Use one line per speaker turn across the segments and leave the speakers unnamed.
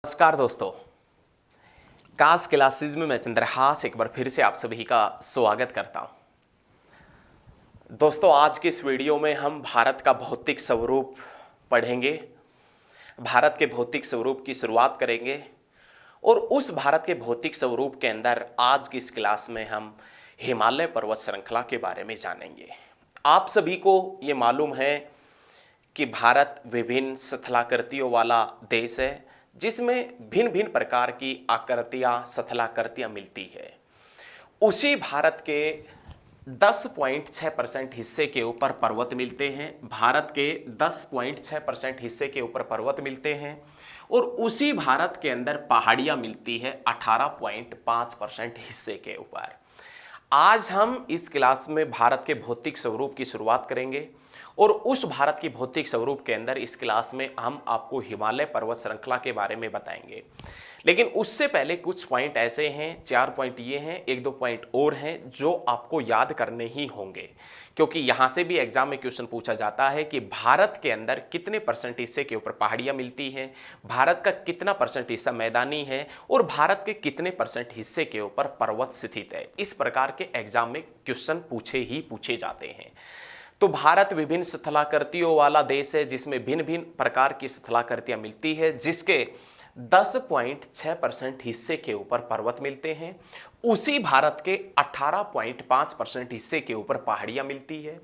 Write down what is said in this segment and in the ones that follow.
नमस्कार दोस्तों, कास क्लासेस में मैं चंद्रहास एक बार फिर से आप सभी का स्वागत करता हूं। दोस्तों, आज के इस वीडियो में हम भारत का भौतिक स्वरूप पढ़ेंगे, भारत के भौतिक स्वरूप की शुरुआत करेंगे और उस भारत के भौतिक स्वरूप के अंदर आज की इस क्लास में हम हिमालय पर्वत श्रृंखला के बारे में जानेंगे। आप सभी को ये मालूम है कि भारत विभिन्न स्थलाकृतियों वाला देश है जिसमें भिन्न भिन्न प्रकार की आकृतियां स्थलाकृतियां मिलती है। उसी भारत के 10.6% हिस्से के ऊपर पर्वत मिलते हैं, भारत के 10.6% हिस्से के ऊपर पर्वत मिलते हैं और उसी भारत के अंदर पहाड़ियां मिलती है 18.5% हिस्से के ऊपर। आज हम इस क्लास में भारत के भौतिक स्वरूप की शुरुआत करेंगे और उस भारत की भौतिक स्वरूप के अंदर इस क्लास में हम आपको हिमालय पर्वत श्रृंखला के बारे में बताएंगे। लेकिन उससे पहले कुछ पॉइंट ऐसे हैं, 4 पॉइंट ये हैं, 1-2 पॉइंट और हैं जो आपको याद करने ही होंगे, क्योंकि यहाँ से भी एग्जाम में क्वेश्चन पूछा जाता है कि भारत के अंदर कितने % हिस्से के ऊपर पहाड़ियाँ मिलती हैं, भारत का कितना % हिस्सा मैदानी है और भारत के कितने % हिस्से के ऊपर पर्वत स्थित है। इस प्रकार के एग्जाम में क्वेश्चन पूछे जाते हैं। तो भारत विभिन्न स्थलाकृतियों वाला देश है जिसमें भिन्न भिन्न प्रकार की स्थलाकृतियां मिलती है, जिसके 10.6% हिस्से के ऊपर पर्वत मिलते हैं। उसी भारत के 18.5% हिस्से के ऊपर पहाड़ियां मिलती है।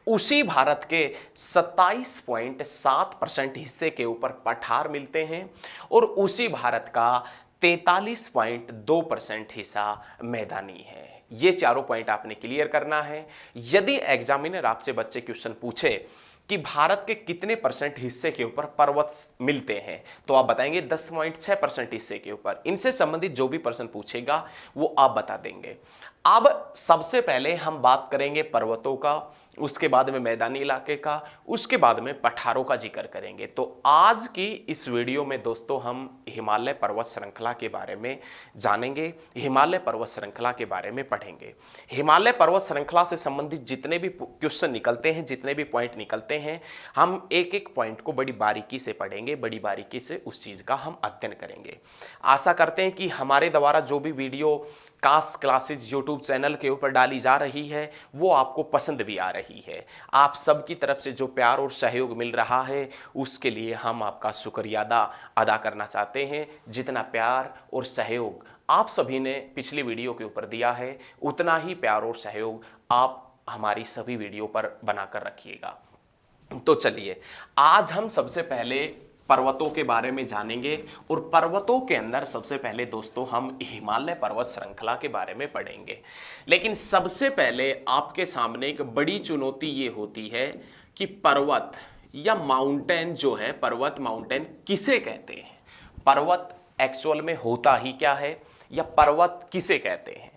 उसी भारत के 27.7% हिस्से के ऊपर पठार मिलते हैं और उसी भारत का 43.2% हिस्सा मैदानी है। ये चारों पॉइंट आपने क्लियर करना है। यदि एग्जामिनर आपसे बच्चे क्वेश्चन पूछे कि भारत के कितने % हिस्से के ऊपर पर्वत मिलते हैं, तो आप बताएंगे 10.6% हिस्से के ऊपर। इनसे संबंधित जो भी प्रश्न पूछेगा वो आप बता देंगे। अब सबसे पहले हम बात करेंगे पर्वतों का, उसके बाद में मैदानी इलाके का, उसके बाद में पठारों का जिक्र करेंगे। तो आज की इस वीडियो में दोस्तों हम हिमालय पर्वत श्रृंखला के बारे में जानेंगे, हिमालय पर्वत श्रृंखला के बारे में पढ़ेंगे। हिमालय पर्वत श्रृंखला से संबंधित जितने भी क्वेश्चन निकलते हैं, जितने भी पॉइंट निकलते हैं, हम एक एक पॉइंट को बड़ी बारीकी से पढ़ेंगे, बड़ी बारीकी से उस चीज का हम अध्ययन करेंगे। आशा करते हैं कि हमारे द्वारा जो भी वीडियो कास क्लासेस यूट्यूब चैनल के ऊपर डाली जा रही है वो आपको पसंद भी आ रही है। आप सबकी तरफ से जो प्यार और सहयोग मिल रहा है उसके लिए हम आपका शुक्रिया अदा करना चाहते हैं। जितना प्यार और सहयोग आप सभी ने पिछली वीडियो के ऊपर दिया है, उतना ही प्यार और सहयोग आप हमारी सभी वीडियो पर बनाकर रखिएगा। तो चलिए, आज हम सबसे पहले पर्वतों के बारे में जानेंगे और पर्वतों के अंदर सबसे पहले दोस्तों हम हिमालय पर्वत श्रृंखला के बारे में पढ़ेंगे। लेकिन सबसे पहले आपके सामने एक बड़ी चुनौती ये होती है कि पर्वत या माउंटेन जो है, पर्वत माउंटेन किसे कहते हैं, पर्वत एक्चुअल में होता ही क्या है या पर्वत किसे कहते हैं।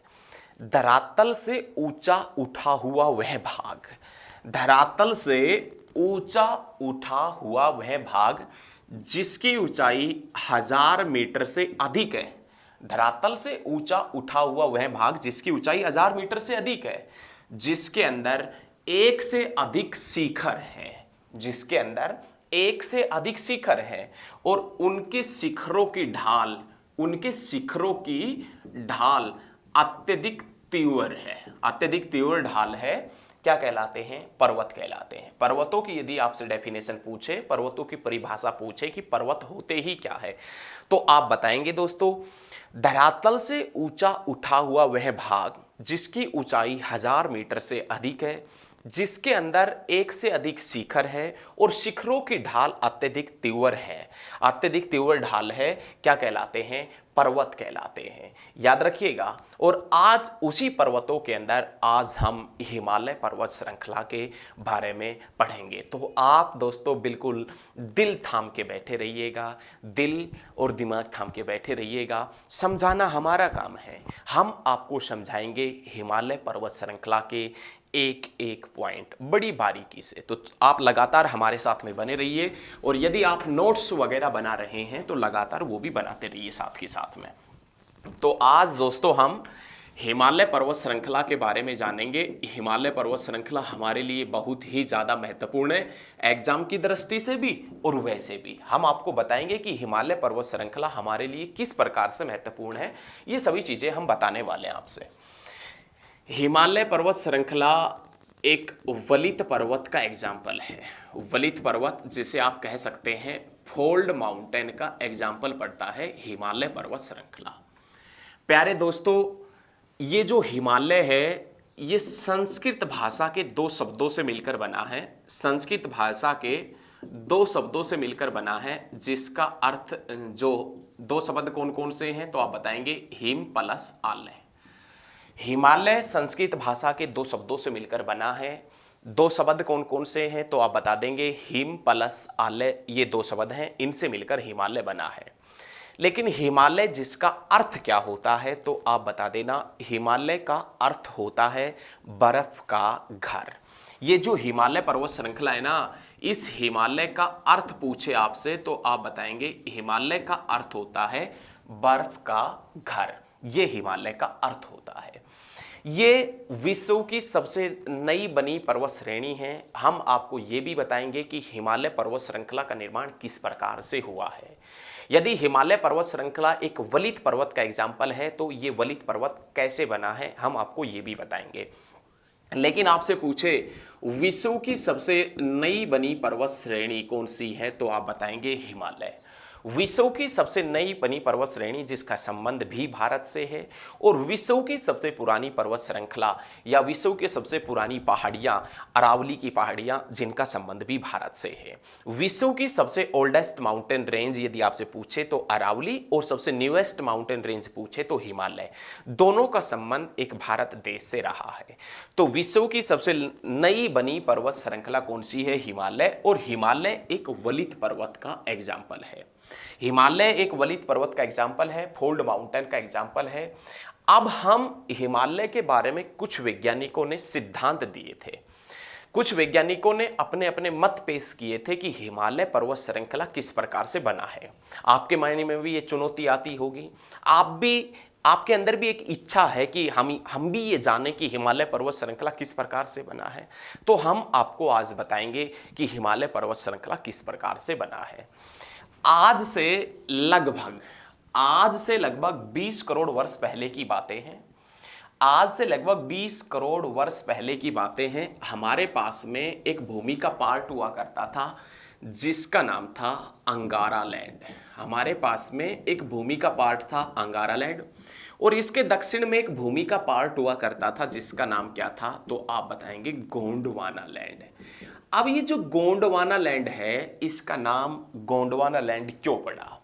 धरातल से ऊंचा उठा हुआ वह भाग, धरातल से ऊंचा उठा हुआ वह भाग जिसकी ऊंचाई 1000 मीटर से अधिक है। धरातल से ऊंचा उठा हुआ वह भाग जिसकी ऊंचाई 1000 मीटर से अधिक है, जिसके अंदर एक से अधिक शिखर है, जिसके अंदर एक से अधिक शिखर है और उनके शिखरों की ढाल, उनके शिखरों की ढाल अत्यधिक तीव्र है, अत्यधिक तीव्र ढाल है। क्या कहलाते हैं? पर्वत कहलाते हैं। पर्वतों की यदि आपसे डेफिनेशन पूछे, पर्वतों की परिभाषा पूछे कि पर्वत होते ही क्या है, तो आप बताएंगे दोस्तों, धरातल से ऊंचा उठा हुआ वह भाग जिसकी ऊंचाई 1000 मीटर से अधिक है, जिसके अंदर एक से अधिक शिखर है और शिखरों की ढाल अत्यधिक तीव्र है, अत्यधिक तीव्र ढाल है, क्या कहलाते हैं? पर्वत कहलाते हैं। याद रखिएगा। और आज उसी पर्वतों के अंदर आज हम हिमालय पर्वत श्रृंखला के बारे में पढ़ेंगे। तो आप दोस्तों बिल्कुल दिल थाम के बैठे रहिएगा, दिल और दिमाग थाम के बैठे रहिएगा। समझाना हमारा काम है, हम आपको समझाएंगे हिमालय पर्वत श्रृंखला के एक एक पॉइंट बड़ी बारीकी से। तो आप लगातार हमारे साथ में बने रहिए और यदि आप नोट्स वगैरह बना रहे हैं तो लगातार वो भी बनाते रहिए साथ के साथ में। तो आज दोस्तों हम हिमालय पर्वत श्रृंखला के बारे में जानेंगे। हिमालय पर्वत श्रृंखला हमारे लिए बहुत ही ज़्यादा महत्वपूर्ण है, एग्जाम की दृष्टि से भी और वैसे भी। हम आपको बताएंगे कि हिमालय पर्वत श्रृंखला हमारे लिए किस प्रकार से महत्वपूर्ण है, ये सभी चीज़ें हम बताने वाले हैं आपसे। हिमालय पर्वत श्रृंखला एक वलित पर्वत का एग्जाम्पल है। वलित पर्वत जिसे आप कह सकते हैं फोल्ड माउंटेन का एग्जाम्पल पड़ता है हिमालय पर्वत श्रृंखला। प्यारे दोस्तों, ये जो हिमालय है ये संस्कृत भाषा के दो शब्दों से मिलकर बना है। संस्कृत भाषा के दो शब्दों से मिलकर बना है, जिसका अर्थ जो दो शब्द कौन कौन से हैं तो आप बताएंगे हिम प्लस आलय। हिमालय संस्कृत भाषा के दो शब्दों से मिलकर बना है। दो शब्द कौन कौन से हैं तो आप बता देंगे हिम प्लस आलय, ये दो शब्द हैं, इनसे मिलकर हिमालय बना है। लेकिन हिमालय जिसका अर्थ क्या होता है तो आप बता देना, हिमालय का अर्थ होता है बर्फ का घर। ये जो हिमालय पर्वत श्रृंखला है ना, इस हिमालय का अर्थ पूछे आपसे तो आप बताएंगे हिमालय का अर्थ होता है बर्फ का घर। ये हिमालय का अर्थ होता है। ये विश्व की सबसे नई बनी पर्वत श्रेणी है। हम आपको ये भी बताएंगे कि हिमालय पर्वत श्रृंखला का निर्माण किस प्रकार से हुआ है। यदि हिमालय पर्वत श्रृंखला एक वलित पर्वत का एग्जाम्पल है तो ये वलित पर्वत कैसे बना है हम आपको ये भी बताएंगे। लेकिन आपसे पूछे विश्व की सबसे नई बनी पर्वत श्रेणी कौन सी है तो आप बताएंगे हिमालय। विश्व की सबसे नई बनी पर्वत श्रेणी जिसका संबंध भी भारत से है, और विश्व की सबसे पुरानी पर्वत श्रृंखला या विश्व की सबसे पुरानी पहाड़ियां अरावली की पहाड़ियां जिनका संबंध भी भारत से है। विश्व की सबसे ओल्डेस्ट माउंटेन रेंज यदि आपसे पूछे तो अरावली, और सबसे न्यूएस्ट माउंटेन रेंज पूछे तो हिमालय। दोनों का संबंध एक भारत देश से रहा है। तो विश्व की सबसे नई बनी पर्वत श्रृंखला कौन सी है? हिमालय। और हिमालय एक वलित पर्वत का एग्जाम्पल है। हिमालय एक वलित पर्वत का एग्जाम्पल है, फोल्ड माउंटेन का एग्जाम्पल है। अब हम हिमालय के बारे में कुछ वैज्ञानिकों ने सिद्धांत दिए थे, कुछ वैज्ञानिकों ने अपने अपने मत पेश किए थे कि हिमालय पर्वत श्रृंखला किस प्रकार से बना है। आपके मायने में भी ये चुनौती आती होगी, आपके अंदर भी एक इच्छा है कि हम भी ये जाने कि हिमालय पर्वत श्रृंखला किस प्रकार से बना है। तो हम आपको आज बताएंगे कि हिमालय पर्वत श्रृंखला किस प्रकार से बना है। आज से लगभग 20 करोड़ वर्ष पहले की बातें हैं। आज से लगभग 20 करोड़ वर्ष पहले की बातें हैं। हमारे पास में एक भूमि का पार्ट हुआ करता था जिसका नाम था अंगारा लैंड। हमारे पास में एक भूमि का पार्ट था अंगारा लैंड, और इसके दक्षिण में एक भूमि का पार्ट हुआ करता था जिसका नाम क्या था तो आप बताएंगे गोंडवाना लैंड। अब ये जो गोंडवाना लैंड है, इसका नाम गोंडवाना लैंड क्यों पड़ा?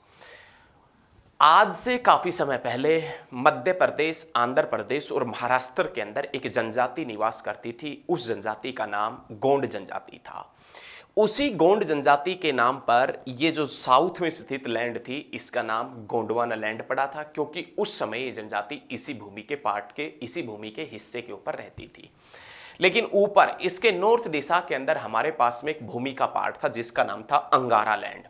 आज से काफी समय पहले मध्य प्रदेश, आंध्र प्रदेश और महाराष्ट्र के अंदर एक जनजाति निवास करती थी। उस जनजाति का नाम गोंड जनजाति था। उसी गोंड जनजाति के नाम पर ये जो साउथ में स्थित लैंड थी, इसका नाम गोंडवाना लैंड पड़ा था, क्योंकि उस समय ये जनजाति इसी भूमि के हिस्से के ऊपर रहती थी। लेकिन ऊपर इसके नॉर्थ दिशा के अंदर हमारे पास में एक भूमि का पार्ट था जिसका नाम था अंगारा लैंड।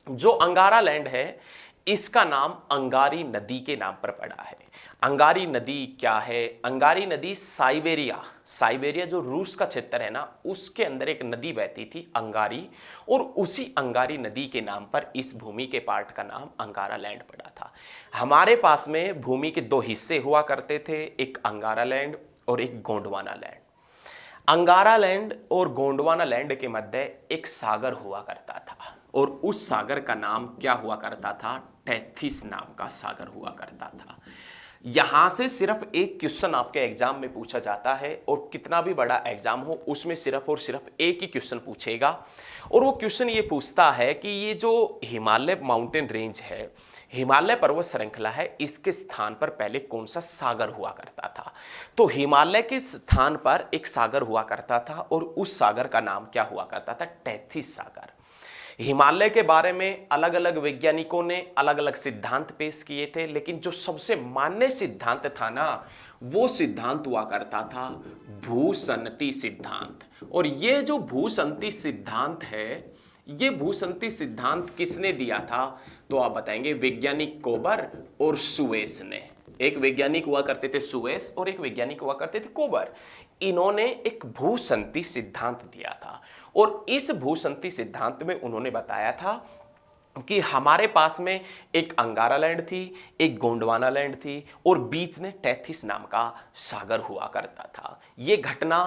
जो अंगारा लैंड है, इसका नाम अंगारी नदी के नाम पर पड़ा है। अंगारी नदी क्या है? अंगारी नदी साइबेरिया जो रूस का क्षेत्र है ना, उसके अंदर एक नदी बहती थी अंगारी, और उसी अंगारी नदी के नाम पर इस भूमि के पार्ट का नाम अंगारा लैंड पड़ा था। हमारे पास में भूमि के दो हिस्से हुआ करते थे, एक अंगारा लैंड और एक गोंडवाना लैंड। अंगारा लैंड और गोंडवाना लैंड के मध्य एक सागर हुआ करता था, और उस सागर का नाम क्या हुआ करता था? टेथिस नाम का सागर हुआ करता था। यहां से सिर्फ एक क्वेश्चन आपके एग्जाम में पूछा जाता है, और कितना भी बड़ा एग्जाम हो उसमें सिर्फ और सिर्फ एक ही क्वेश्चन पूछेगा, और वो क्वेश्चन ये पूछता है कि ये जो हिमालय माउंटेन रेंज है, हिमालय पर्वत श्रृंखला है, इसके स्थान पर पहले कौन सा सागर हुआ करता था? तो हिमालय के स्थान पर एक सागर हुआ करता था, और उस सागर का नाम क्या हुआ करता था? टेथिस सागर। हिमालय के बारे में अलग अलग वैज्ञानिकों ने अलग अलग सिद्धांत पेश किए थे, लेकिन जो सबसे मान्य सिद्धांत था ना, वो सिद्धांत हुआ करता था भूसंतति सिद्धांत। और ये जो भूसंतति सिद्धांत है, ये भूसंतति सिद्धांत किसने दिया था तो आप बताएंगे वैज्ञानिक कोबर और सुएस ने। एक वैज्ञानिक हुआ करते थे सुएस और एक वैज्ञानिक हुआ करते थे कोबर। इन्होंने एक भूसंति सिद्धांत दिया था और इस भूसंति सिद्धांत में उन्होंने बताया था कि हमारे पास में एक अंगारा लैंड थी, एक गोंडवाना लैंड थी और बीच में टेथिस नाम का सागर हुआ करता था। यह घटना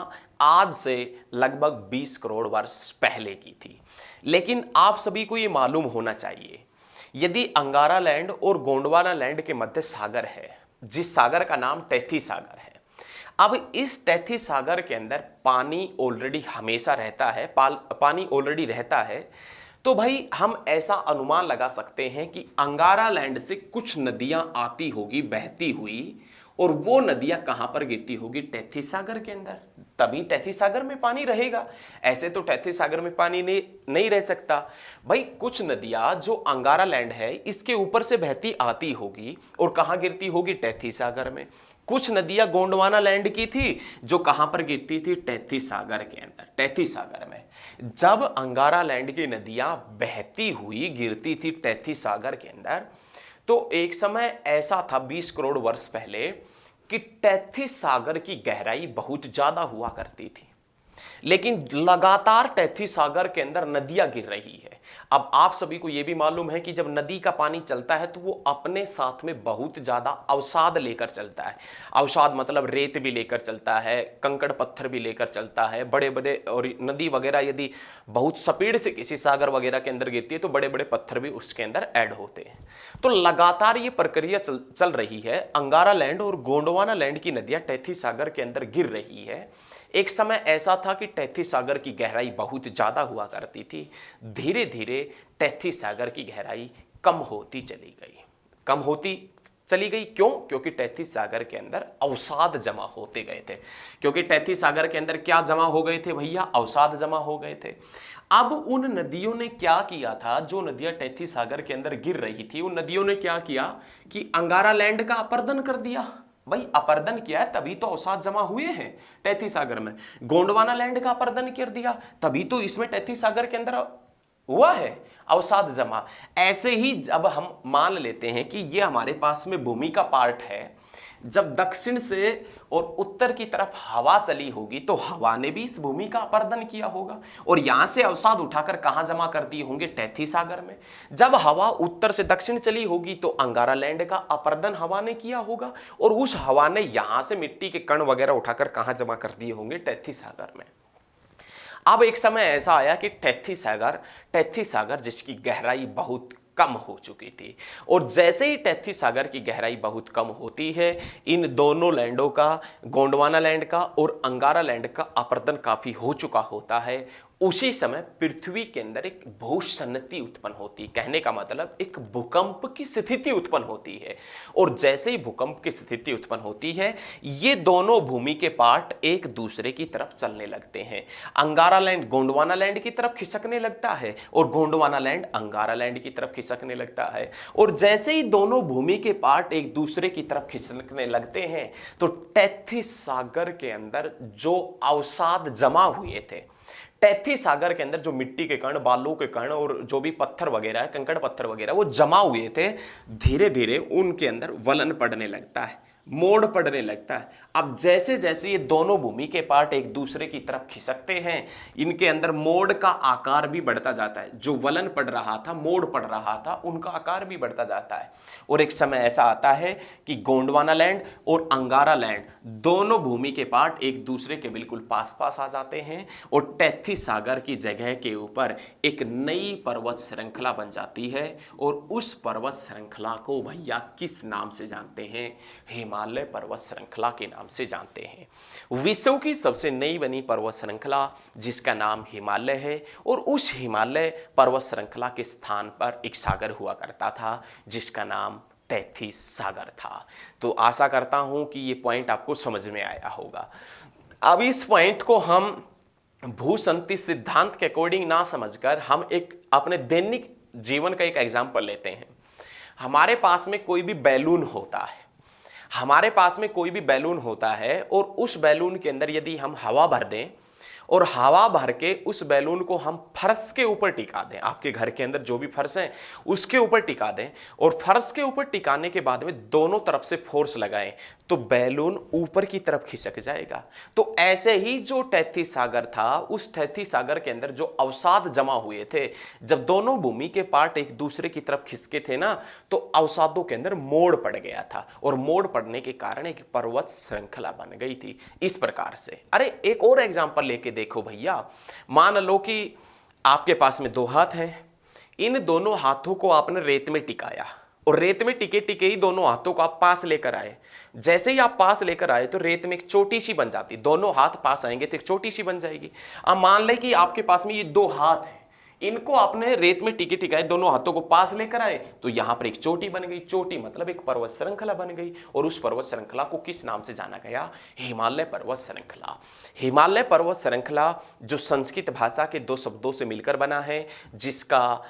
आज से लगभग 20 करोड़ वर्ष पहले की थी। लेकिन आप सभी को यह मालूम होना चाहिए, यदि अंगारा लैंड और गोंडवाना लैंड के मध्य सागर है, जिस सागर का नाम टेथी सागर है, अब इस टेथी सागर के अंदर पानी ऑलरेडी हमेशा रहता है, पानी ऑलरेडी रहता है, तो भाई हम ऐसा अनुमान लगा सकते हैं कि अंगारा लैंड से कुछ नदियां आती होगी बहती हुई, और वो नदियां कहां पर गिरती होगी? टेथी सागर के अंदर। तभी टेथी सागर में पानी रहेगा, ऐसे तो टेथी सागर में पानी नहीं रह सकता। भाई कुछ नदियां जो अंगारा लैंड है इसके ऊपर से बहती आती होगी और कहां गिरती होगी? टेथी सागर में। कुछ नदियां गोंडवाना लैंड की थी जो कहां पर गिरती थी? टेथी सागर के अंदर, टेथी सागर में। जब अंगारा लैंड की नदियां बहती हुई गिरती थी टेथी सागर के अंदर, तो एक समय ऐसा था 20 करोड़ वर्ष पहले कि टेथी सागर की गहराई बहुत ज्यादा हुआ करती थी, लेकिन लगातार टेथी सागर के अंदर नदियां गिर रही है। अब आप सभी को यह भी मालूम है कि जब नदी का पानी चलता है तो वो अपने साथ में बहुत ज्यादा अवसाद लेकर चलता है। अवसाद मतलब रेत भी लेकर चलता है, कंकड़ पत्थर भी लेकर चलता है, बड़े बड़े, और नदी वगैरह यदि बहुत स्पीड से किसी सागर वगैरह के अंदर गिरती है तो बड़े बड़े पत्थर भी उसके अंदर ऐड होते हैं। तो लगातार ये प्रक्रिया चल रही है। अंगारा लैंड और गोंडवाना लैंड की नदियां टेथी सागर के अंदर गिर रही है। एक समय ऐसा था कि टेथी सागर की गहराई बहुत ज्यादा हुआ करती थी। धीरे धीरे टेथी सागर की गहराई कम होती चली गई, कम होती चली गई। क्यों? क्योंकि टेथी सागर के अंदर अवसाद जमा होते गए थे। क्योंकि टेथी सागर के अंदर क्या जमा हो गए थे भैया? अवसाद जमा हो गए थे। अब उन नदियों ने क्या किया था, जो नदियां टेथी सागर के अंदर गिर रही थी, उन नदियों ने क्या किया कि अंगारा लैंड का अपरदन कर दिया। भाई अपरदन किया है तभी तो अवसाद जमा हुए हैं टेथी सागर में। गोंडवाना लैंड का अपरदन कर दिया तभी तो इसमें टेथी सागर के अंदर हुआ है अवसाद जमा। ऐसे ही जब हम मान लेते हैं कि ये हमारे पास में भूमि का पार्ट है, जब दक्षिण से और उत्तर की तरफ हवा चली होगी तो हवा ने भी इस भूमि का अपरदन किया होगा और यहां से अवसाद उठाकर कहां जमा कर दिए होंगे? टेथी सागर में। जब हवा उत्तर से दक्षिण चली होगी तो अंगारा लैंड का अपरदन हवा ने किया होगा और उस हवा ने यहां से मिट्टी के कण वगैरह उठाकर कहां जमा कर दिए होंगे? टेथी सागर में। अब एक समय ऐसा आया कि टेथी सागर जिसकी गहराई बहुत कम हो चुकी थी, और जैसे ही टेथी सागर की गहराई बहुत कम होती है, इन दोनों लैंडों का, गोंडवाना लैंड का और अंगारा लैंड का अपरदन काफी हो चुका होता है। उसी समय पृथ्वी के अंदर एक भूसन्नति उत्पन्न होती है। कहने का मतलब एक भूकंप की स्थिति उत्पन्न होती है, और जैसे ही भूकंप की स्थिति उत्पन्न होती है, ये दोनों भूमि के पार्ट एक दूसरे की तरफ चलने लगते हैं। अंगारा लैंड गोंडवाना लैंड की तरफ खिसकने लगता है और गोंडवाना लैंड अंगारा लैंड की तरफ खिसकने लगता है। और जैसे ही दोनों भूमि के पार्ट एक दूसरे की तरफ खिसकने लगते हैं तो टेथी सागर के अंदर जो अवसाद जमा हुए थे, टेथी सागर के अंदर जो मिट्टी के कण, बालू के कण और जो भी पत्थर वगैरह है, कंकड़ पत्थर वगैरह वो जमा हुए थे, धीरे धीरे उनके अंदर वलन पड़ने लगता है, मोड़ पड़ने लगता है। अब जैसे जैसे ये दोनों भूमि के पार्ट एक दूसरे की तरफ खिसकते हैं, इनके अंदर मोड़ का आकार भी बढ़ता जाता है। जो वलन पड़ रहा था, मोड़ पड़ रहा था, उनका आकार भी बढ़ता जाता है। और एक समय ऐसा आता है कि गोंडवाना लैंड और अंगारा लैंड दोनों भूमि के पार्ट एक दूसरे के बिल्कुल पास पास आ जाते हैं और टेथी सागर की जगह के ऊपर एक नई पर्वत श्रृंखला बन जाती है। और उस पर्वत श्रृंखला को भैया किस नाम से जानते हैं? हिमालय पर्वत श्रृंखला के नाम से जानते हैं। विश्व की सबसे नई बनी पर्वत श्रृंखला जिसका नाम हिमालय है, और उस हिमालय पर्वत श्रृंखला के स्थान पर एक सागर हुआ करता था जिसका नाम टेथी सागर था। तो आशा करता हूं कि ये पॉइंट आपको समझ में आया होगा। अब इस पॉइंट को हम भूसंति सिद्धांत के अकॉर्डिंग ना समझकर हम एक अपने दैनिक जीवन का एक एग्जाम्पल लेते हैं। हमारे पास में कोई भी बैलून होता है, हमारे पास में कोई भी बैलून होता है और उस बैलून के अंदर यदि हम हवा भर दें और हवा भर के उस बैलून को हम फर्श के ऊपर टिका दें, आपके घर के अंदर जो भी फर्श है उसके ऊपर टिका दें, और फर्श के ऊपर टिकाने के बाद में दोनों तरफ से फोर्स लगाएं तो बैलून ऊपर की तरफ खिसक जाएगा। तो ऐसे ही जो टैथी सागर था, उस टैथी सागर के अंदर जो अवसाद जमा हुए थे, जब दोनों भूमि के पार्ट एक दूसरे की तरफ खिसके थे ना, तो अवसादों के अंदर मोड़ पड़ गया था, और मोड़ पड़ने के कारण एक पर्वत श्रृंखला बन गई थी इस प्रकार से। अरे एक और एग्जांपल लेके देखो भैया, मान लो कि आपके पास में दो हाथ हैं, इन दोनों हाथों को आपने रेत में टिकाया, और रेत में टिके टिके ही दोनों हाथों को आप पास लेकर आए। जैसे ही आप पास लेकर आए तो रेत में एक चोटी सी बन जाती, दोनों हाथ पास आएंगे तो एक चोटी सी बन जाएगी। अब मान लें कि आपके पास में ये दो हाथ हैं, इनको आपने रेत में टिके टिकाए, दोनों हाथों को पास लेकर आए तो यहां पर एक चोटी बन गई। चोटी मतलब एक पर्वत श्रृंखला बन गई, और उस पर्वत श्रृंखला को किस नाम से जाना गया? हिमालय पर्वत श्रृंखला। हिमालय पर्वत श्रृंखला जो संस्कृत भाषा के दो शब्दों से मिलकर बना है, जिसका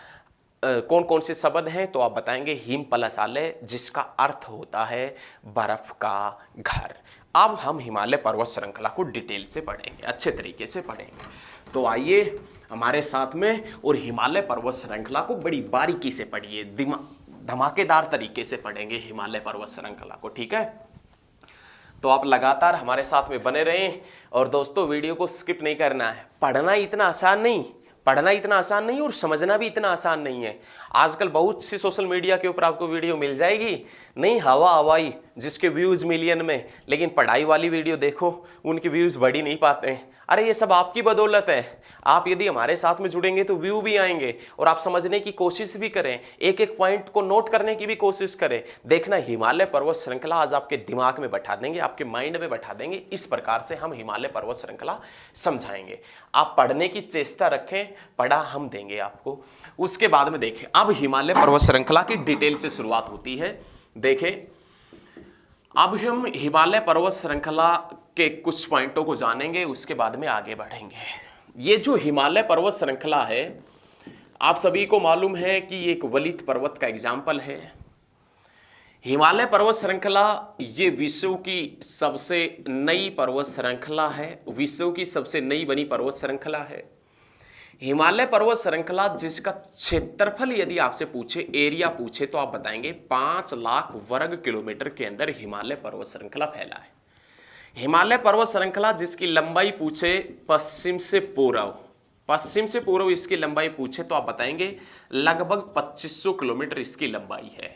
कौन कौन से शब्द हैं तो आप बताएंगे, हिम प्लस आलय, जिसका अर्थ होता है बर्फ का घर। अब हम हिमालय पर्वत श्रृंखला को डिटेल से पढ़ेंगे, अच्छे तरीके से पढ़ेंगे। तो आइए हमारे साथ में, और हिमालय पर्वत श्रृंखला को बड़ी बारीकी से पढ़िए, धमाकेदार तरीके से पढ़ेंगे हिमालय पर्वत श्रृंखला को, ठीक है? तो आप लगातार हमारे साथ में बने रहें, और दोस्तों वीडियो को स्किप नहीं करना है। पढ़ना इतना आसान नहीं और समझना भी इतना आसान नहीं है। आजकल बहुत सी सोशल मीडिया के ऊपर आपको वीडियो मिल जाएगी, नहीं हवाई जिसके व्यूज़ मिलियन में, लेकिन पढ़ाई वाली वीडियो देखो उनके व्यूज़ बढ़ ही नहीं पाते हैं। अरे ये सब आपकी बदौलत है। आप यदि हमारे साथ में जुड़ेंगे तो व्यू भी आएंगे, और आप समझने की कोशिश भी करें, एक एक पॉइंट को नोट करने की भी कोशिश करें। देखना हिमालय पर्वत श्रृंखला आज आपके दिमाग में बैठा देंगे, आपके माइंड में बैठा देंगे। इस प्रकार से हम हिमालय पर्वत श्रृंखला समझाएंगे। आप पढ़ने की चेष्टा रखें, पढ़ा हम देंगे आपको। उसके बाद में देखें, अब हिमालय पर्वत श्रृंखला की डिटेल से शुरुआत होती है। देखें, अब हम हिमालय पर्वत श्रृंखला के कुछ पॉइंटों को जानेंगे, उसके बाद में आगे बढ़ेंगे। ये जो हिमालय पर्वत श्रृंखला है, आप सभी को मालूम है कि ये एक वलित पर्वत का एग्जाम्पल है। हिमालय पर्वत श्रृंखला ये विश्व की सबसे नई पर्वत श्रृंखला है, विश्व की सबसे नई बनी पर्वत श्रृंखला है। हिमालय पर्वत श्रृंखला जिसका क्षेत्रफल यदि आपसे पूछे, एरिया पूछे, तो आप बताएंगे 5 लाख वर्ग किलोमीटर के अंदर हिमालय पर्वत श्रृंखला फैला है। हिमालय पर्वत श्रृंखला जिसकी लंबाई पूछे पश्चिम से पूर्व इसकी लंबाई पूछे तो आप बताएंगे लगभग 2500 किलोमीटर इसकी लंबाई है।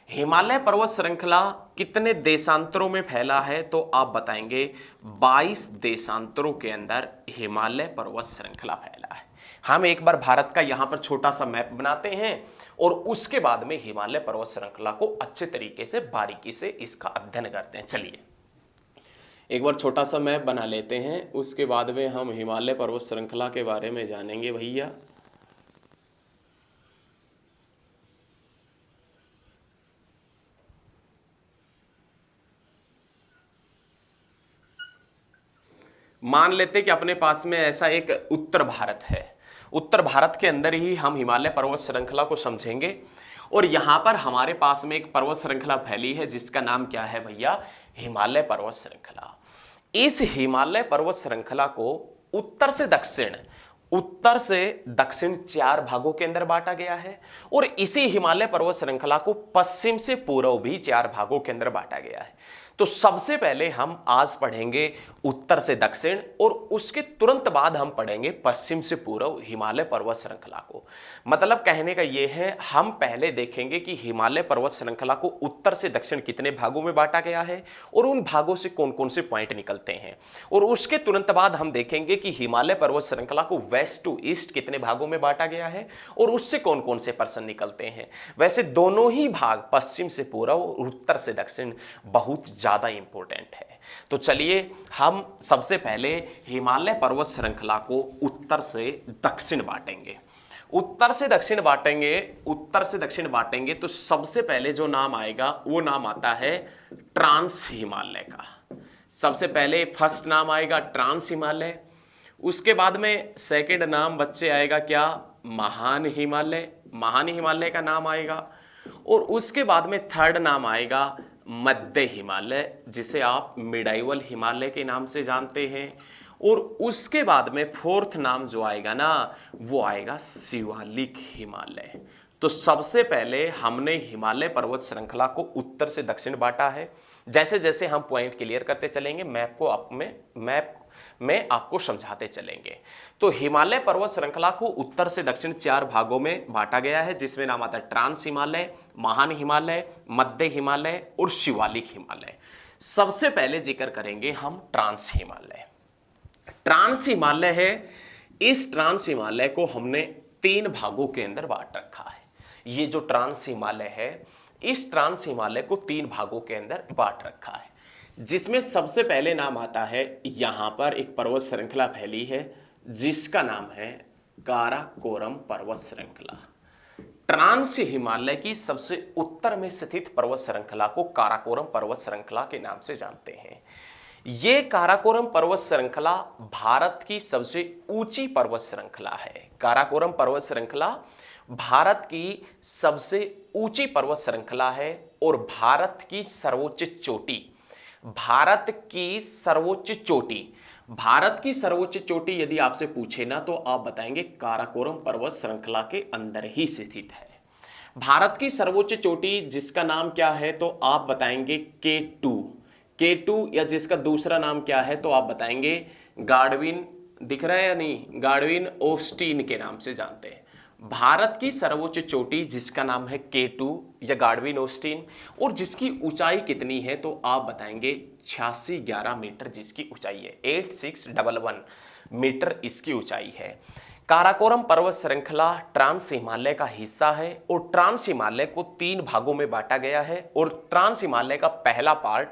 हिमालय पर्वत श्रृंखला कितने देशांतरों में फैला है तो आप बताएंगे 22 देशांतरों के अंदर हिमालय पर्वत श्रृंखला फैला है। हम एक बार भारत का यहां पर छोटा सा मैप बनाते हैं, और उसके बाद में हिमालय पर्वत श्रृंखला को अच्छे तरीके से बारीकी से इसका अध्ययन करते हैं। चलिए एक बार छोटा सा मैप बना लेते हैं, उसके बाद में हम हिमालय पर्वत श्रृंखला के बारे में जानेंगे भैया। मान लेते कि अपने पास में ऐसा एक उत्तर भारत है, उत्तर भारत के अंदर ही हम हिमालय पर्वत श्रृंखला को समझेंगे, और यहां पर हमारे पास में एक पर्वत श्रृंखला फैली है जिसका नाम क्या है भैया? हिमालय पर्वत श्रृंखला। इस हिमालय पर्वत श्रृंखला को उत्तर से दक्षिण 4 भागों के अंदर बांटा गया है, और इसी हिमालय पर्वत श्रृंखला को पश्चिम से पूर्व भी 4 भागों के अंदर बांटा गया है। तो सबसे पहले हम आज पढ़ेंगे उत्तर से दक्षिण, और उसके तुरंत बाद हम पढ़ेंगे पश्चिम से पूर्व हिमालय पर्वत श्रृंखला को। मतलब कहने का यह है, हम पहले देखेंगे कि हिमालय पर्वत श्रृंखला को उत्तर से दक्षिण कितने भागों में बांटा गया है, और उन भागों से कौन कौन से पॉइंट निकलते हैं, और उसके तुरंत बाद हम देखेंगे कि हिमालय पर्वत श्रृंखला को वेस्ट टू ईस्ट कितने भागों में बांटा गया है, और उससे कौन कौन से पर्सन निकलते हैं। वैसे दोनों ही भाग, पश्चिम से पूर्व और उत्तर से दक्षिण, बहुत ज्यादा इंपॉर्टेंट है। तो चलिए हम सबसे पहले हिमालय पर्वत श्रृंखला को उत्तर से दक्षिण बांटेंगे। उत्तर से दक्षिण बांटेंगे तो सबसे पहले जो नाम आएगा वो नाम आता है ट्रांस हिमालय का। सबसे पहले फर्स्ट नाम आएगा ट्रांस हिमालय, उसके बाद में सेकंड नाम बच्चे आएगा क्या? महान हिमालय का नाम आएगा, और उसके बाद में थर्ड नाम आएगा मध्य हिमालय, जिसे आप मिडाइवल हिमालय के नाम से जानते हैं। और उसके बाद में फोर्थ नाम जो आएगा ना वो आएगा शिवालिक हिमालय। तो सबसे पहले हमने हिमालय पर्वत श्रृंखला को उत्तर से दक्षिण बांटा है। जैसे जैसे हम पॉइंट क्लियर करते चलेंगे मैप में आपको समझाते चलेंगे। तो हिमालय पर्वत श्रृंखला को उत्तर से दक्षिण 4 भागों में बांटा गया है, जिसमें नाम आता है ट्रांस हिमालय, महान हिमालय, मध्य हिमालय और शिवालिक हिमालय। सबसे पहले जिक्र करेंगे हम ट्रांस हिमालय। ट्रांस हिमालय है, इस ट्रांस हिमालय को हमने 3 भागों के अंदर बांट रखा है। ये जो ट्रांस हिमालय है, इस ट्रांस हिमालय को 3 भागों के अंदर बांट रखा है, जिसमें सबसे पहले नाम आता है, यहां पर एक पर्वत श्रृंखला फैली है जिसका नाम है काराकोरम पर्वत श्रृंखला। ट्रांस हिमालय की सबसे उत्तर में स्थित पर्वत श्रृंखला को काराकोरम पर्वत श्रृंखला के नाम से जानते हैं। ये काराकोरम पर्वत श्रृंखला भारत की सबसे ऊंची पर्वत श्रृंखला है। काराकोरम पर्वत श्रृंखला भारत की सबसे ऊंची पर्वत श्रृंखला है और भारत की सर्वोच्च चोटी यदि आपसे पूछे ना तो आप बताएंगे काराकोरम पर्वत श्रृंखला के अंदर ही स्थित है। भारत की सर्वोच्च चोटी जिसका नाम क्या है तो आप बताएंगे K2 या जिसका दूसरा नाम क्या है तो आप बताएंगे गार्डविन, दिख रहा है या नहीं, गार्डविन ऑस्टीन के नाम से जानते हैं। भारत की सर्वोच्च चोटी जिसका नाम है K2 या गार्डविन ऑस्टीन और जिसकी ऊंचाई कितनी है तो आप बताएंगे 8611 मीटर जिसकी ऊंचाई है, 8611 मीटर इसकी ऊंचाई है। काराकोरम पर्वत श्रृंखला ट्रांस हिमालय का हिस्सा है और ट्रांस हिमालय को 3 भागों में बांटा गया है और ट्रांस हिमालय का पहला पार्ट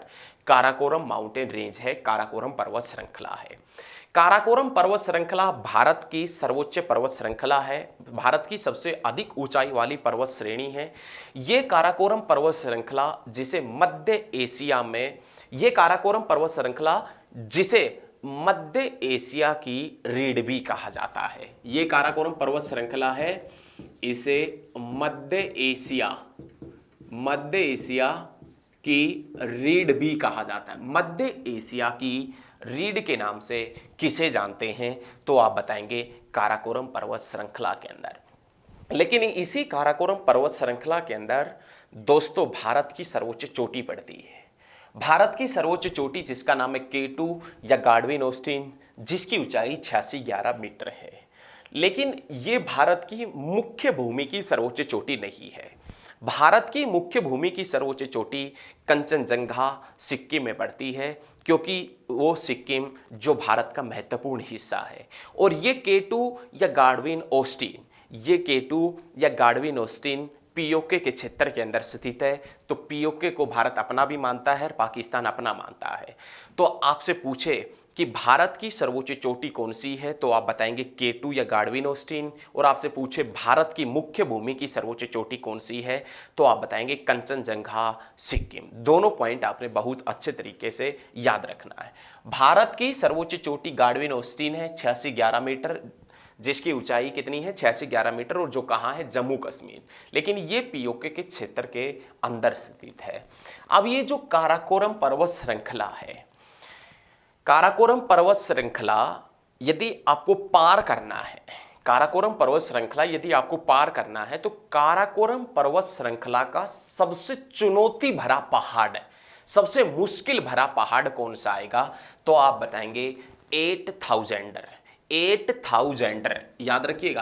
काराकोरम माउंटेन रेंज है, काराकोरम पर्वत श्रृंखला है। काराकोरम पर्वत श्रृंखला भारत की सर्वोच्च पर्वत श्रृंखला है, भारत की सबसे अधिक ऊंचाई वाली पर्वत श्रेणी है। ये काराकोरम पर्वत श्रृंखला जिसे मध्य एशिया की रीढ़ भी कहा जाता है। ये काराकोरम पर्वत श्रृंखला है, इसे मध्य एशिया की रीढ़ भी कहा जाता है। मध्य एशिया की रीढ़ के नाम से किसे जानते हैं तो आप बताएंगे काराकोरम पर्वत श्रृंखला के अंदर। लेकिन इसी काराकोरम पर्वत श्रृंखला के अंदर दोस्तों भारत की सर्वोच्च चोटी पड़ती है। भारत की सर्वोच्च चोटी जिसका नाम है K2 या गार्डविन ऑस्टीन जिसकी ऊंचाई 8611 मीटर है। लेकिन ये भारत की मुख्य भूमि की सर्वोच्च चोटी नहीं है। भारत की मुख्य भूमि की सर्वोच्च चोटी कंचनजंगा सिक्किम में पड़ती है, क्योंकि वो सिक्किम जो भारत का महत्वपूर्ण हिस्सा है। और ये K2 या गार्डविन ऑस्टीन पीओके के क्षेत्र के अंदर स्थित है। तो पीओके को भारत अपना भी मानता है और पाकिस्तान अपना मानता है। तो आपसे पूछे कि भारत की सर्वोच्च चोटी कौन सी है तो आप बताएंगे K2 या गार्डविन ऑस्टीन, और आपसे पूछे भारत की मुख्य भूमि की सर्वोच्च चोटी कौन सी है तो आप बताएंगे कंचनजंगा सिक्किम। दोनों पॉइंट आपने बहुत अच्छे तरीके से याद रखना है। भारत की सर्वोच्च चोटी गार्डविन ऑस्टीन है 8611 मीटर जिसकी ऊंचाई कितनी है 8611 मीटर, और जो कहाँ है जम्मू कश्मीर, लेकिन ये पीओके के क्षेत्र के अंदर स्थित है। अब ये जो काराकोरम पर्वत श्रृंखला है, काराकोरम पर्वत श्रृंखला यदि आपको पार करना है, काराकोरम पर्वत श्रृंखला यदि आपको पार करना है तो काराकोरम पर्वत श्रृंखला का सबसे चुनौती भरा पहाड़, सबसे मुश्किल भरा पहाड़ कौन सा आएगा तो आप बताएंगे 8000 याद रखिएगा।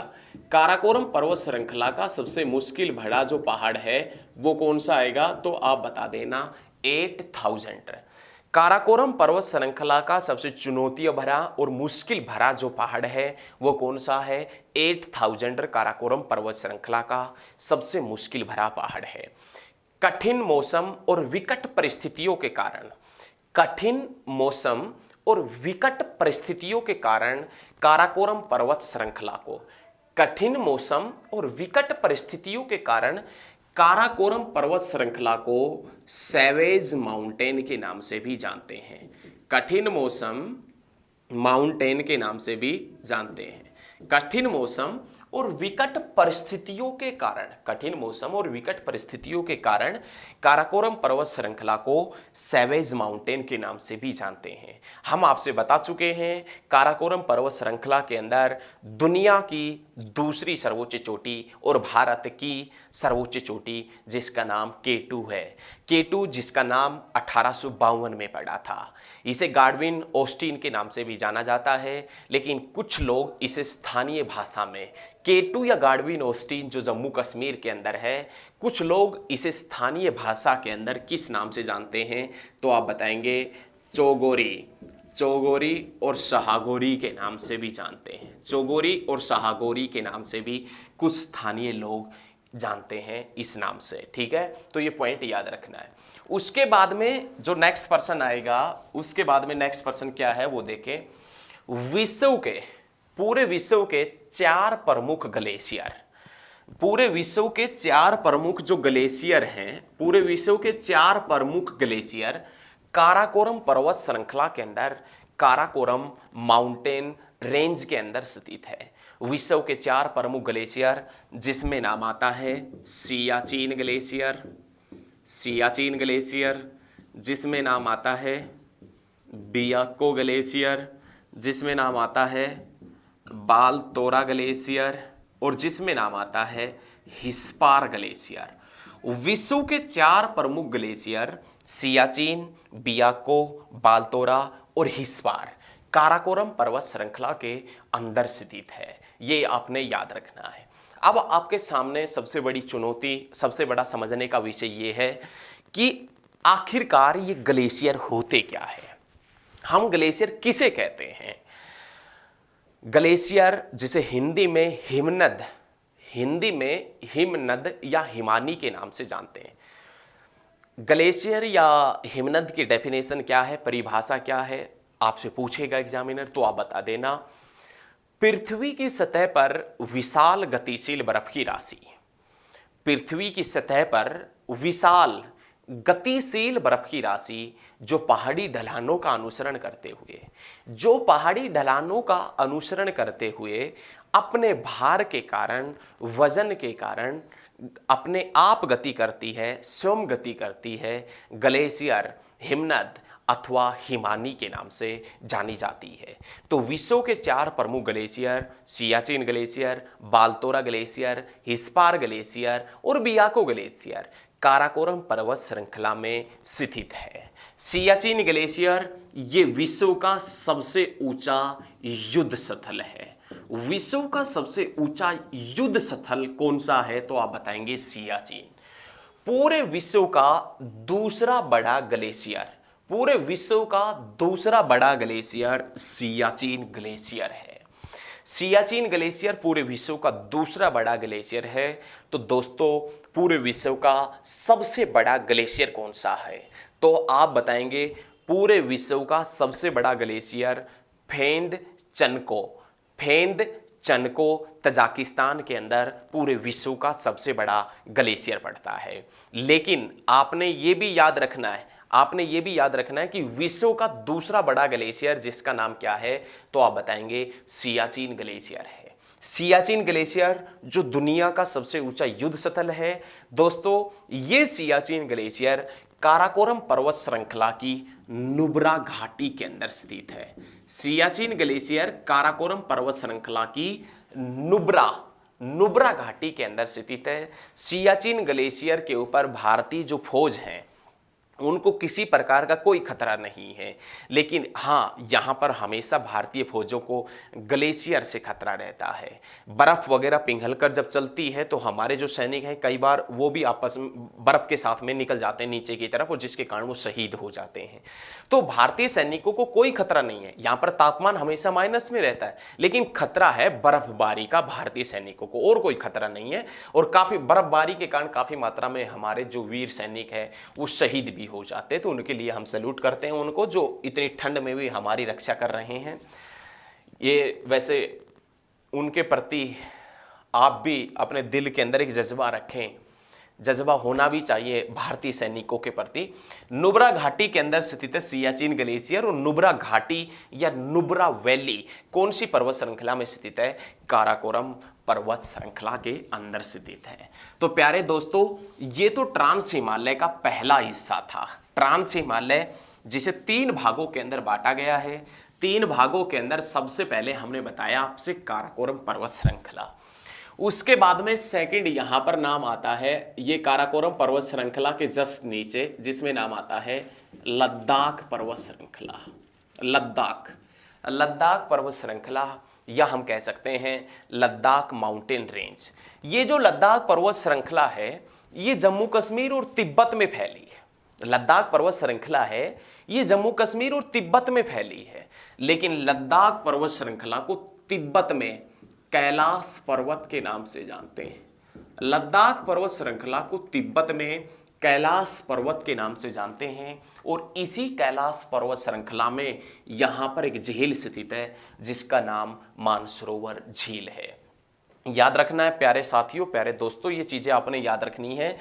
काराकोरम पर्वत श्रृंखला का सबसे मुश्किल भरा जो पहाड़ है वो कौन सा आएगा तो आप बता देना 8000। काराकोरम पर्वत श्रृंखला का सबसे चुनौती भरा और मुश्किल भरा जो पहाड़ है वो कौन सा है 8000 काराकोरम पर्वत श्रृंखला का सबसे मुश्किल भरा पहाड़ है। कठिन मौसम और विकट परिस्थितियों के कारण काराकोरम पर्वत श्रृंखला को काराकोरम पर्वत श्रृंखला को सैवेज माउंटेन के नाम से भी जानते हैं। कठिन मौसम माउंटेन के नाम से भी जानते हैं। कठिन मौसम और विकट परिस्थितियों के कारण, कठिन मौसम और विकट परिस्थितियों के कारण काराकोरम पर्वत श्रृंखला को सैवेज माउंटेन के नाम से भी जानते हैं। हम आपसे बता चुके हैं काराकोरम पर्वत श्रृंखला के अंदर दुनिया की दूसरी सर्वोच्च चोटी और भारत की सर्वोच्च चोटी जिसका नाम K2 है। K2 जिसका नाम 1852 में पड़ा था। इसे गार्डविन ऑस्टिन के नाम से भी जाना जाता है, लेकिन कुछ लोग इसे स्थानीय भाषा में K2 या गार्डविन ऑस्टिन जो जम्मू कश्मीर के अंदर है, कुछ लोग इसे स्थानीय भाषा के अंदर किस नाम से जानते हैं तो आप बताएंगे चौगोरी, चौगोरी और शाहगोरी के नाम से भी जानते हैं। चौगोरी और शाहगोरी के नाम से भी कुछ स्थानीय लोग जानते हैं इस नाम से। ठीक है, तो ये पॉइंट याद रखना है। उसके बाद में जो नेक्स्ट पर्सन आएगा, उसके बाद में नेक्स्ट पर्सन क्या है वो देखें। विश्व के, पूरे विश्व के 4 प्रमुख ग्लेशियर, पूरे विश्व के 4 प्रमुख जो ग्लेशियर हैं, पूरे विश्व के 4 प्रमुख ग्लेशियर काराकोरम पर्वत श्रृंखला के अंदर काराकोरम माउंटेन रेंज के अंदर स्थित है। विश्व के 4 प्रमुख ग्लेशियर जिसमें नाम आता है सियाचिन ग्लेशियर, सियाचिन ग्लेशियर, जिसमें नाम आता है बियाको ग्लेशियर, जिसमें नाम आता है बालतोरा ग्लेशियर और जिसमें नाम आता है हिस्पार ग्लेशियर। विश्व के 4 प्रमुख ग्लेशियर सियाचिन, बियाको, बालतोरा और हिस्पार काराकोरम पर्वत श्रृंखला के अंदर स्थित है। ये आपने याद रखना है। अब आपके सामने सबसे बड़ी चुनौती, सबसे बड़ा समझने का विषय ये है कि आखिरकार ये ग्लेशियर होते क्या है, हम ग्लेशियर किसे कहते हैं। ग्लेशियर जिसे हिंदी में हिमनद, हिंदी में हिमनद या हिमानी के नाम से जानते हैं। ग्लेशियर या हिमनद की डेफिनेशन क्या है, परिभाषा क्या है, आपसे पूछेगा एग्जामिनर तो आप बता देना। पृथ्वी की सतह पर विशाल गतिशील बर्फ की राशि, पृथ्वी की सतह पर विशाल गतिशील बर्फ की राशि जो पहाड़ी ढलानों का अनुसरण करते हुए, जो पहाड़ी ढलानों का अनुसरण करते हुए अपने भार के कारण, वजन के कारण अपने आप गति करती है, स्वयं गति करती है, ग्लेशियर, हिमनद अथवा हिमानी के नाम से जानी जाती है। तो विश्व के 4 प्रमुख glacier Siachen glacier, Baltoro glacier, Hispar glacier और बियाको ग्लेशियर काराकोरम पर्वत श्रृंखला में स्थित है। सियाचिन ग्लेशियर ये विश्व का सबसे ऊंचा युद्ध स्थल है। विश्व का सबसे ऊंचा युद्ध स्थल कौन सा है तो आप बताएंगे सियाचिन। पूरे विश्व का दूसरा बड़ा ग्लेशियर, पूरे विश्व का दूसरा बड़ा ग्लेशियर सियाचिन ग्लेशियर है। सियाचिन ग्लेशियर पूरे विश्व का दूसरा बड़ा ग्लेशियर है। तो दोस्तों पूरे विश्व का सबसे बड़ा ग्लेशियर कौन सा है तो आप बताएंगे पूरे विश्व का सबसे बड़ा ग्लेशियर फेंद चनको, फेंद चनको तजाकिस्तान के अंदर पूरे विश्व का सबसे बड़ा ग्लेशियर पड़ता है। लेकिन आपने ये भी याद रखना है, आपने ये भी याद रखना है कि विश्व का दूसरा बड़ा ग्लेशियर जिसका नाम क्या है तो आप बताएंगे सियाचिन ग्लेशियर है। सियाचिन ग्लेशियर जो दुनिया का सबसे ऊंचा युद्ध स्थल है। दोस्तों ये सियाचिन ग्लेशियर काराकोरम पर्वत श्रृंखला की नुब्रा घाटी के अंदर स्थित है। सियाचिन ग्लेशियर काराकोरम पर्वत श्रृंखला की नुब्रा घाटी के अंदर स्थित है। सियाचिन ग्लेशियर के ऊपर भारतीय जो फौज है उनको किसी प्रकार का कोई खतरा नहीं है, लेकिन हाँ यहाँ पर हमेशा भारतीय फौजों को ग्लेशियर से खतरा रहता है। बर्फ़ वगैरह पिघलकर जब चलती है तो हमारे जो सैनिक हैं कई बार वो भी आपस में बर्फ़ के साथ में निकल जाते हैं नीचे की तरफ और जिसके कारण वो शहीद हो जाते हैं। तो भारतीय सैनिकों को कोई खतरा नहीं है। यहाँ पर तापमान हमेशा माइनस में रहता है, लेकिन खतरा है बर्फबारी का भारतीय सैनिकों को, और कोई खतरा नहीं है। और काफ़ी बर्फबारी के कारण काफ़ी मात्रा में हमारे जो वीर सैनिक हैं वो शहीद भी हो जाते हैं। तो उनके लिए हम सैल्यूट करते हैं उनको, जो इतनी ठंड में भी हमारी रक्षा कर रहे हैं। ये वैसे उनके प्रति आप भी अपने दिल के अंदर एक जज्बा रखें, जज्बा होना भी चाहिए भारतीय सैनिकों के प्रति। नुब्रा घाटी के अंदर स्थित है सियाचिन ग्लेशियर। और नुब्रा घाटी या नुब्रा वैली कौन सी पर्वत श्रृंखला में स्थित है? काराकोरम पर्वत श्रृंखला के अंदर स्थित है। तो प्यारे दोस्तों, ये तो ट्रांस हिमालय का पहला हिस्सा था। ट्रांस हिमालय जिसे 3 भागों के अंदर बांटा गया है। 3 भागों के अंदर सबसे पहले हमने बताया आपसे काराकोरम पर्वत श्रृंखला। उसके बाद में सेकंड यहां पर नाम आता है, ये काराकोरम पर्वत श्रृंखला के जस्ट नीचे जिसमें नाम आता है लद्दाख पर्वत श्रृंखला। लद्दाख पर्वत श्रृंखला, या हम कह सकते हैं लद्दाख माउंटेन रेंज। ये जो लद्दाख पर्वत श्रृंखला है ये जम्मू कश्मीर और तिब्बत में फैली है। लद्दाख पर्वत श्रृंखला है ये जम्मू कश्मीर और तिब्बत में फैली है, लेकिन लद्दाख पर्वत श्रृंखला को तिब्बत में कैलाश पर्वत के नाम से जानते हैं। लद्दाख पर्वत श्रृंखला को तिब्बत में कैलाश पर्वत के नाम से जानते हैं, और इसी कैलाश पर्वत श्रृंखला में यहां पर एक झील स्थित है जिसका नाम मानसरोवर झील है। याद रखना है प्यारे साथियों, प्यारे दोस्तों, ये चीजें आपने याद रखनी है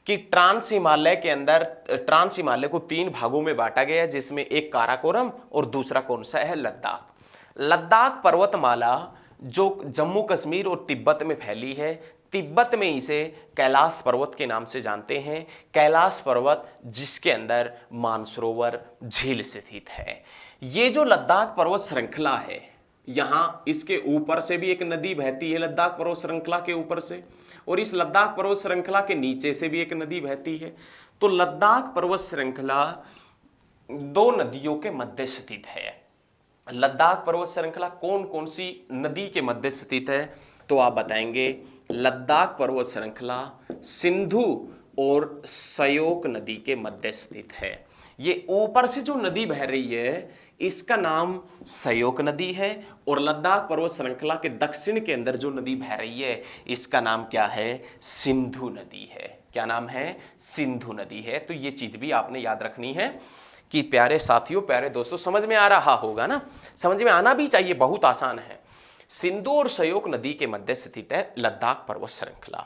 कि ट्रांस हिमालय के अंदर, ट्रांस हिमालय को 3 भागों में बांटा गया है, जिसमें एक काराकोरम और दूसरा कौन सा है, लद्दाख। लद्दाख पर्वतमाला जो जम्मू कश्मीर और तिब्बत में फैली है, तिब्बत में इसे कैलाश पर्वत के नाम से जानते हैं। कैलाश पर्वत जिसके अंदर मानसरोवर झील स्थित है। ये जो लद्दाख पर्वत श्रृंखला है, यहां इसके ऊपर से भी एक नदी बहती है लद्दाख पर्वत श्रृंखला के ऊपर से, और इस लद्दाख पर्वत श्रृंखला के नीचे से भी एक नदी बहती है। तो लद्दाख पर्वत श्रृंखला 2 नदियों के मध्य स्थित है। लद्दाख पर्वत श्रृंखला कौन कौन सी नदी के मध्य स्थित है, तो आप बताएंगे लद्दाख पर्वत श्रृंखला सिंधु और श्योक नदी के मध्य स्थित है। ये ऊपर से जो नदी बह रही है इसका नाम श्योक नदी है, और लद्दाख पर्वत श्रृंखला के दक्षिण के अंदर जो नदी बह रही है इसका नाम क्या है, सिंधु नदी है। क्या नाम है, सिंधु नदी है। तो ये चीज भी आपने याद रखनी है कि प्यारे साथियों, प्यारे दोस्तों, समझ में आ रहा होगा ना, समझ में आना भी चाहिए, बहुत आसान है। सिंधु और श्योक नदी के मध्य स्थित है लद्दाख पर्वत श्रृंखला।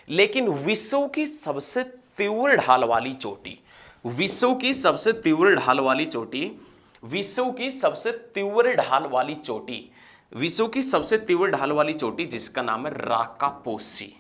लेकिन विश्व की सबसे तीव्र ढाल वाली चोटी, विश्व की सबसे तीव्र ढाल वाली चोटी, विश्व की सबसे तीव्र ढाल वाली चोटी, विश्व की सबसे तीव्र ढाल वाली चोटी जिसका नाम है राकापोसी।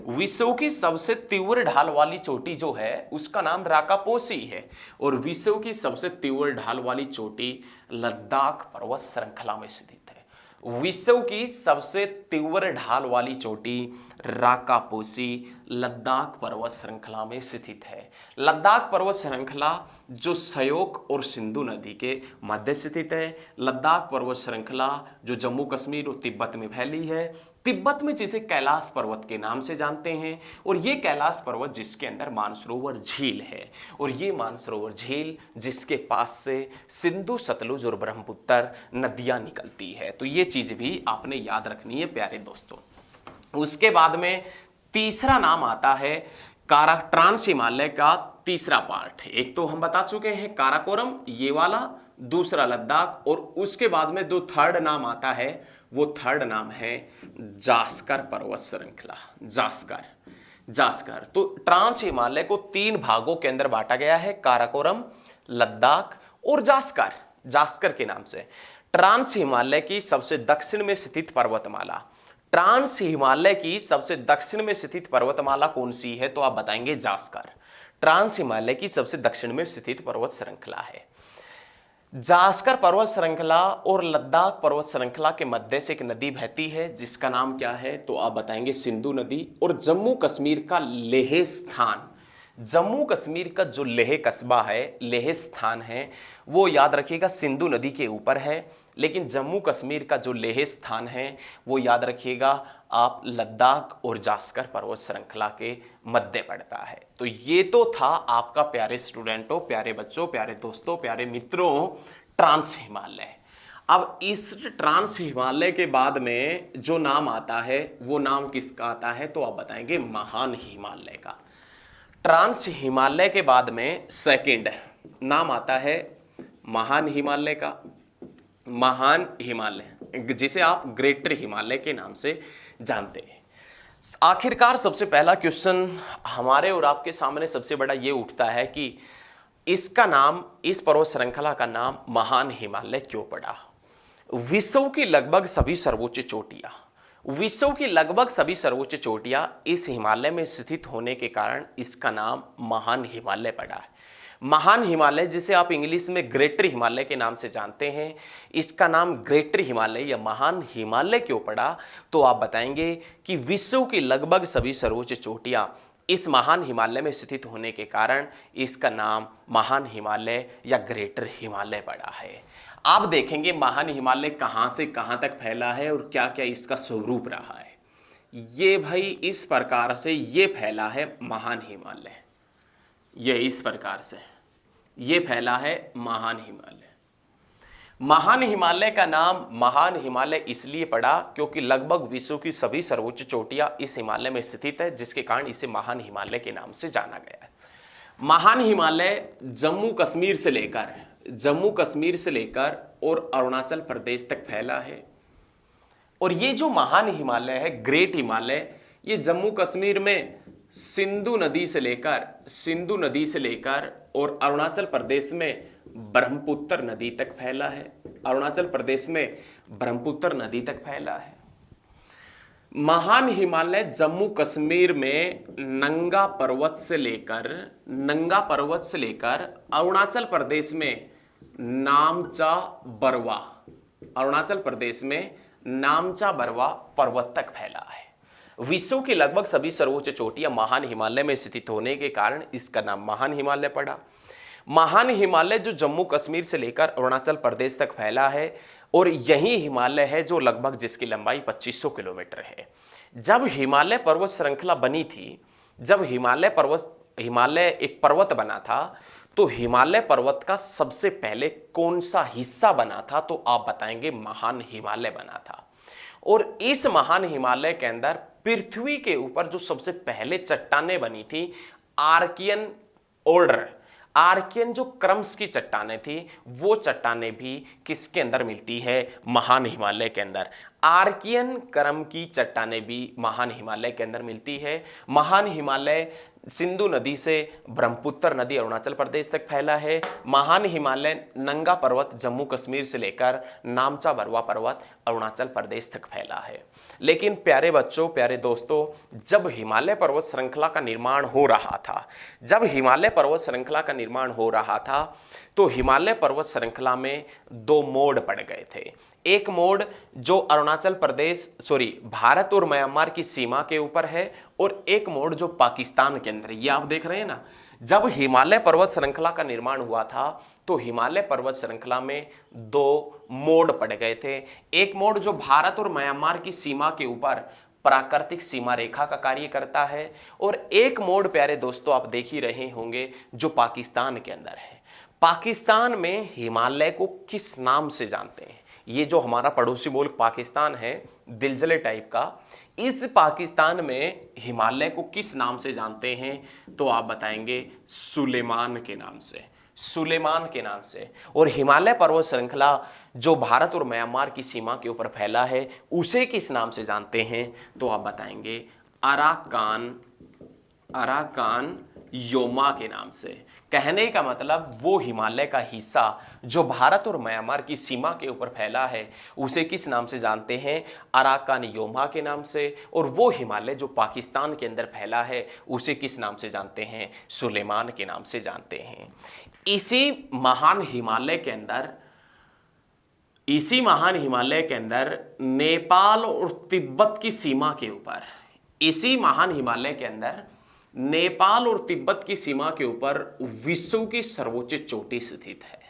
विश्व की सबसे तीव्र ढाल वाली चोटी जो है उसका नाम राकापोसी है, और विश्व की सबसे तीव्र ढाल वाली चोटी लद्दाख पर्वत श्रृंखला में स्थित है। विश्व की सबसे तीव्र ढाल वाली चोटी राकापोसी लद्दाख पर्वत श्रृंखला में स्थित है। लद्दाख पर्वत श्रृंखला जो श्योक और सिंधु नदी के मध्य स्थित है। लद्दाख पर्वत श्रृंखला जो जम्मू कश्मीर और तिब्बत में फैली है, तिब्बत में जिसे कैलाश पर्वत के नाम से जानते हैं, और ये कैलाश पर्वत जिसके अंदर मानसरोवर झील है, और ये मानसरोवर झील जिसके पास से सिंधु, सतलुज और ब्रह्मपुत्र नदियां निकलती है। तो ये चीज भी आपने याद रखनी है प्यारे दोस्तों। उसके बाद में तीसरा नाम आता है ट्रांस हिमालय का तीसरा पार्ट। एक तो हम बता चुके हैं काराकोरम, ये वाला, दूसरा लद्दाख, और उसके बाद में जो थर्ड नाम आता है वो थर्ड नाम है जास्कर पर्वत श्रृंखला। जास्कर। तो ट्रांस हिमालय को 3 भागों के अंदर बांटा गया है, काराकोरम, लद्दाख और जास्कर के नाम से। ट्रांस हिमालय की सबसे दक्षिण में स्थित पर्वतमाला, ट्रांस हिमालय की सबसे दक्षिण में स्थित पर्वतमाला कौन सी है, तो आप बताएंगे जास्कर। ट्रांस हिमालय की सबसे दक्षिण में स्थित पर्वत श्रृंखला है जास्कर पर्वत श्रृंखला, और लद्दाख पर्वत श्रृंखला के मध्य से एक नदी बहती है जिसका नाम क्या है, तो आप बताएंगे सिंधु नदी। और जम्मू कश्मीर का लेह स्थान, जम्मू कश्मीर का जो लेह कस्बा है, लेह स्थान है, वो याद रखिएगा सिंधु नदी के ऊपर है, लेकिन जम्मू कश्मीर का जो लेह स्थान है वो याद रखिएगा आप लद्दाख और जास्कर पर्वत श्रृंखला के मध्य पड़ता है। तो ये तो था आपका प्यारे स्टूडेंटों, प्यारे बच्चों, प्यारे दोस्तों, प्यारे मित्रों, ट्रांस हिमालय। अब इस ट्रांस हिमालय के बाद में जो नाम आता है वो नाम किसका आता है, तो आप बताएंगे महान हिमालय का। ट्रांस हिमालय के बाद में सेकंड नाम आता है महान हिमालय का। महान हिमालय जिसे आप ग्रेटर हिमालय के नाम से जानते हैं। आखिरकार सबसे पहला क्वेश्चन हमारे और आपके सामने सबसे बड़ा ये उठता है कि इसका नाम, इस पर्वत श्रृंखला का नाम महान हिमालय क्यों पड़ा। विश्व की लगभग सभी सर्वोच्च चोटियां, विश्व की लगभग सभी सर्वोच्च चोटियां इस हिमालय में स्थित होने के कारण इसका नाम महान हिमालय पड़ा है। महान हिमालय, जिसे आप इंग्लिश में ग्रेटर हिमालय के नाम से जानते हैं, इसका नाम ग्रेटर हिमालय या महान हिमालय क्यों पड़ा? तो आप बताएंगे कि विश्व की लगभग सभी सर्वोच्च चोटियां इस महान हिमालय में स्थित होने के कारण इसका नाम महान हिमालय या ग्रेटर हिमालय पड़ा है। आप देखेंगे महान हिमालय कहां से कहां तक फैला है और क्या क्या इसका स्वरूप रहा है। ये भाई इस प्रकार से ये फैला है महान हिमालय, ये इस प्रकार से ये फैला है महान हिमालय। महान हिमालय का नाम महान हिमालय इसलिए पड़ा क्योंकि लगभग विश्व की सभी सर्वोच्च चोटियां इस हिमालय में स्थित है, जिसके कारण इसे महान हिमालय के नाम से जाना गया है। महान हिमालय जम्मू कश्मीर से लेकर और अरुणाचल प्रदेश तक फैला है। और ये जो महान हिमालय है, ग्रेट हिमालय, ये जम्मू कश्मीर में सिंधु नदी से लेकर और अरुणाचल प्रदेश में ब्रह्मपुत्र नदी तक फैला है। अरुणाचल प्रदेश में ब्रह्मपुत्र नदी तक फैला है। महान हिमालय जम्मू कश्मीर में नंगा पर्वत से लेकर अरुणाचल प्रदेश में नामचा बरवा पर्वत तक फैला है। विश्व की लगभग सभी सर्वोच्च चोटियां महान हिमालय में स्थित होने के कारण इसका नाम महान हिमालय पड़ा। महान हिमालय जो जम्मू कश्मीर से लेकर अरुणाचल प्रदेश तक फैला है और यही हिमालय है जो लगभग जिसकी लंबाई 2500 किलोमीटर है। जब हिमालय पर्वत श्रृंखला बनी थी, जब हिमालय एक पर्वत बना था, तो हिमालय पर्वत का सबसे पहले कौन सा हिस्सा बना था? तो आप बताएंगे महान हिमालय बना था। और इस महान हिमालय के अंदर पृथ्वी के ऊपर जो सबसे पहले चट्टानें बनी थी, आर्कियन जो क्रम्स की चट्टानें थी, वो चट्टानें भी किसके अंदर मिलती है? महान हिमालय के अंदर। आर्कियन क्रम की चट्टानें भी महान हिमालय के अंदर मिलती है। महान हिमालय सिंधु नदी से ब्रह्मपुत्र नदी अरुणाचल प्रदेश तक फैला है। महान हिमालय नंगा पर्वत जम्मू कश्मीर से लेकर नामचा बरवा पर्वत अरुणाचल प्रदेश तक फैला है। लेकिन प्यारे बच्चों, प्यारे दोस्तों, जब हिमालय पर्वत श्रृंखला का निर्माण हो रहा था, तो हिमालय पर्वत श्रृंखला में दो मोड़ पड़ गए थे। एक मोड़ जो भारत और म्यांमार की सीमा के ऊपर है, और एक मोड़ जो पाकिस्तान के अंदर। ये आप देख रहे हैं ना, जब हिमालय पर्वत श्रृंखला का निर्माण हुआ था तो हिमालय पर्वत श्रृंखला में दो मोड़ पड़ गए थे। एक मोड़ जो भारत और म्यांमार की सीमा के ऊपर प्राकृतिक सीमा रेखा का कार्य करता है, और एक मोड़ प्यारे दोस्तों आप देख ही रहे होंगे जो पाकिस्तान के अंदर है। पाकिस्तान में हिमालय को किस नाम से जानते हैं? ये जो हमारा पड़ोसी मुल्क पाकिस्तान है, दिलजले टाइप का, इस पाकिस्तान में हिमालय को किस नाम से जानते हैं? तो आप बताएंगे सुलेमान के नाम से। और हिमालय पर्वत श्रृंखला जो भारत और म्यांमार की सीमा के ऊपर फैला है, उसे किस नाम से जानते हैं? तो आप बताएंगे अराकान योमा के नाम से। कहने का मतलब वो हिमालय का हिस्सा जो भारत और म्यांमार की सीमा के ऊपर फैला है, उसे किस नाम से जानते हैं? अराकान योमा के नाम से। और वो हिमालय जो पाकिस्तान के अंदर फैला है, उसे किस नाम से जानते हैं? सुलेमान के नाम से जानते हैं। इसी महान हिमालय के अंदर नेपाल और तिब्बत की सीमा के ऊपर, नेपाल और तिब्बत की सीमा के ऊपर विश्व की सर्वोच्च चोटी स्थित है।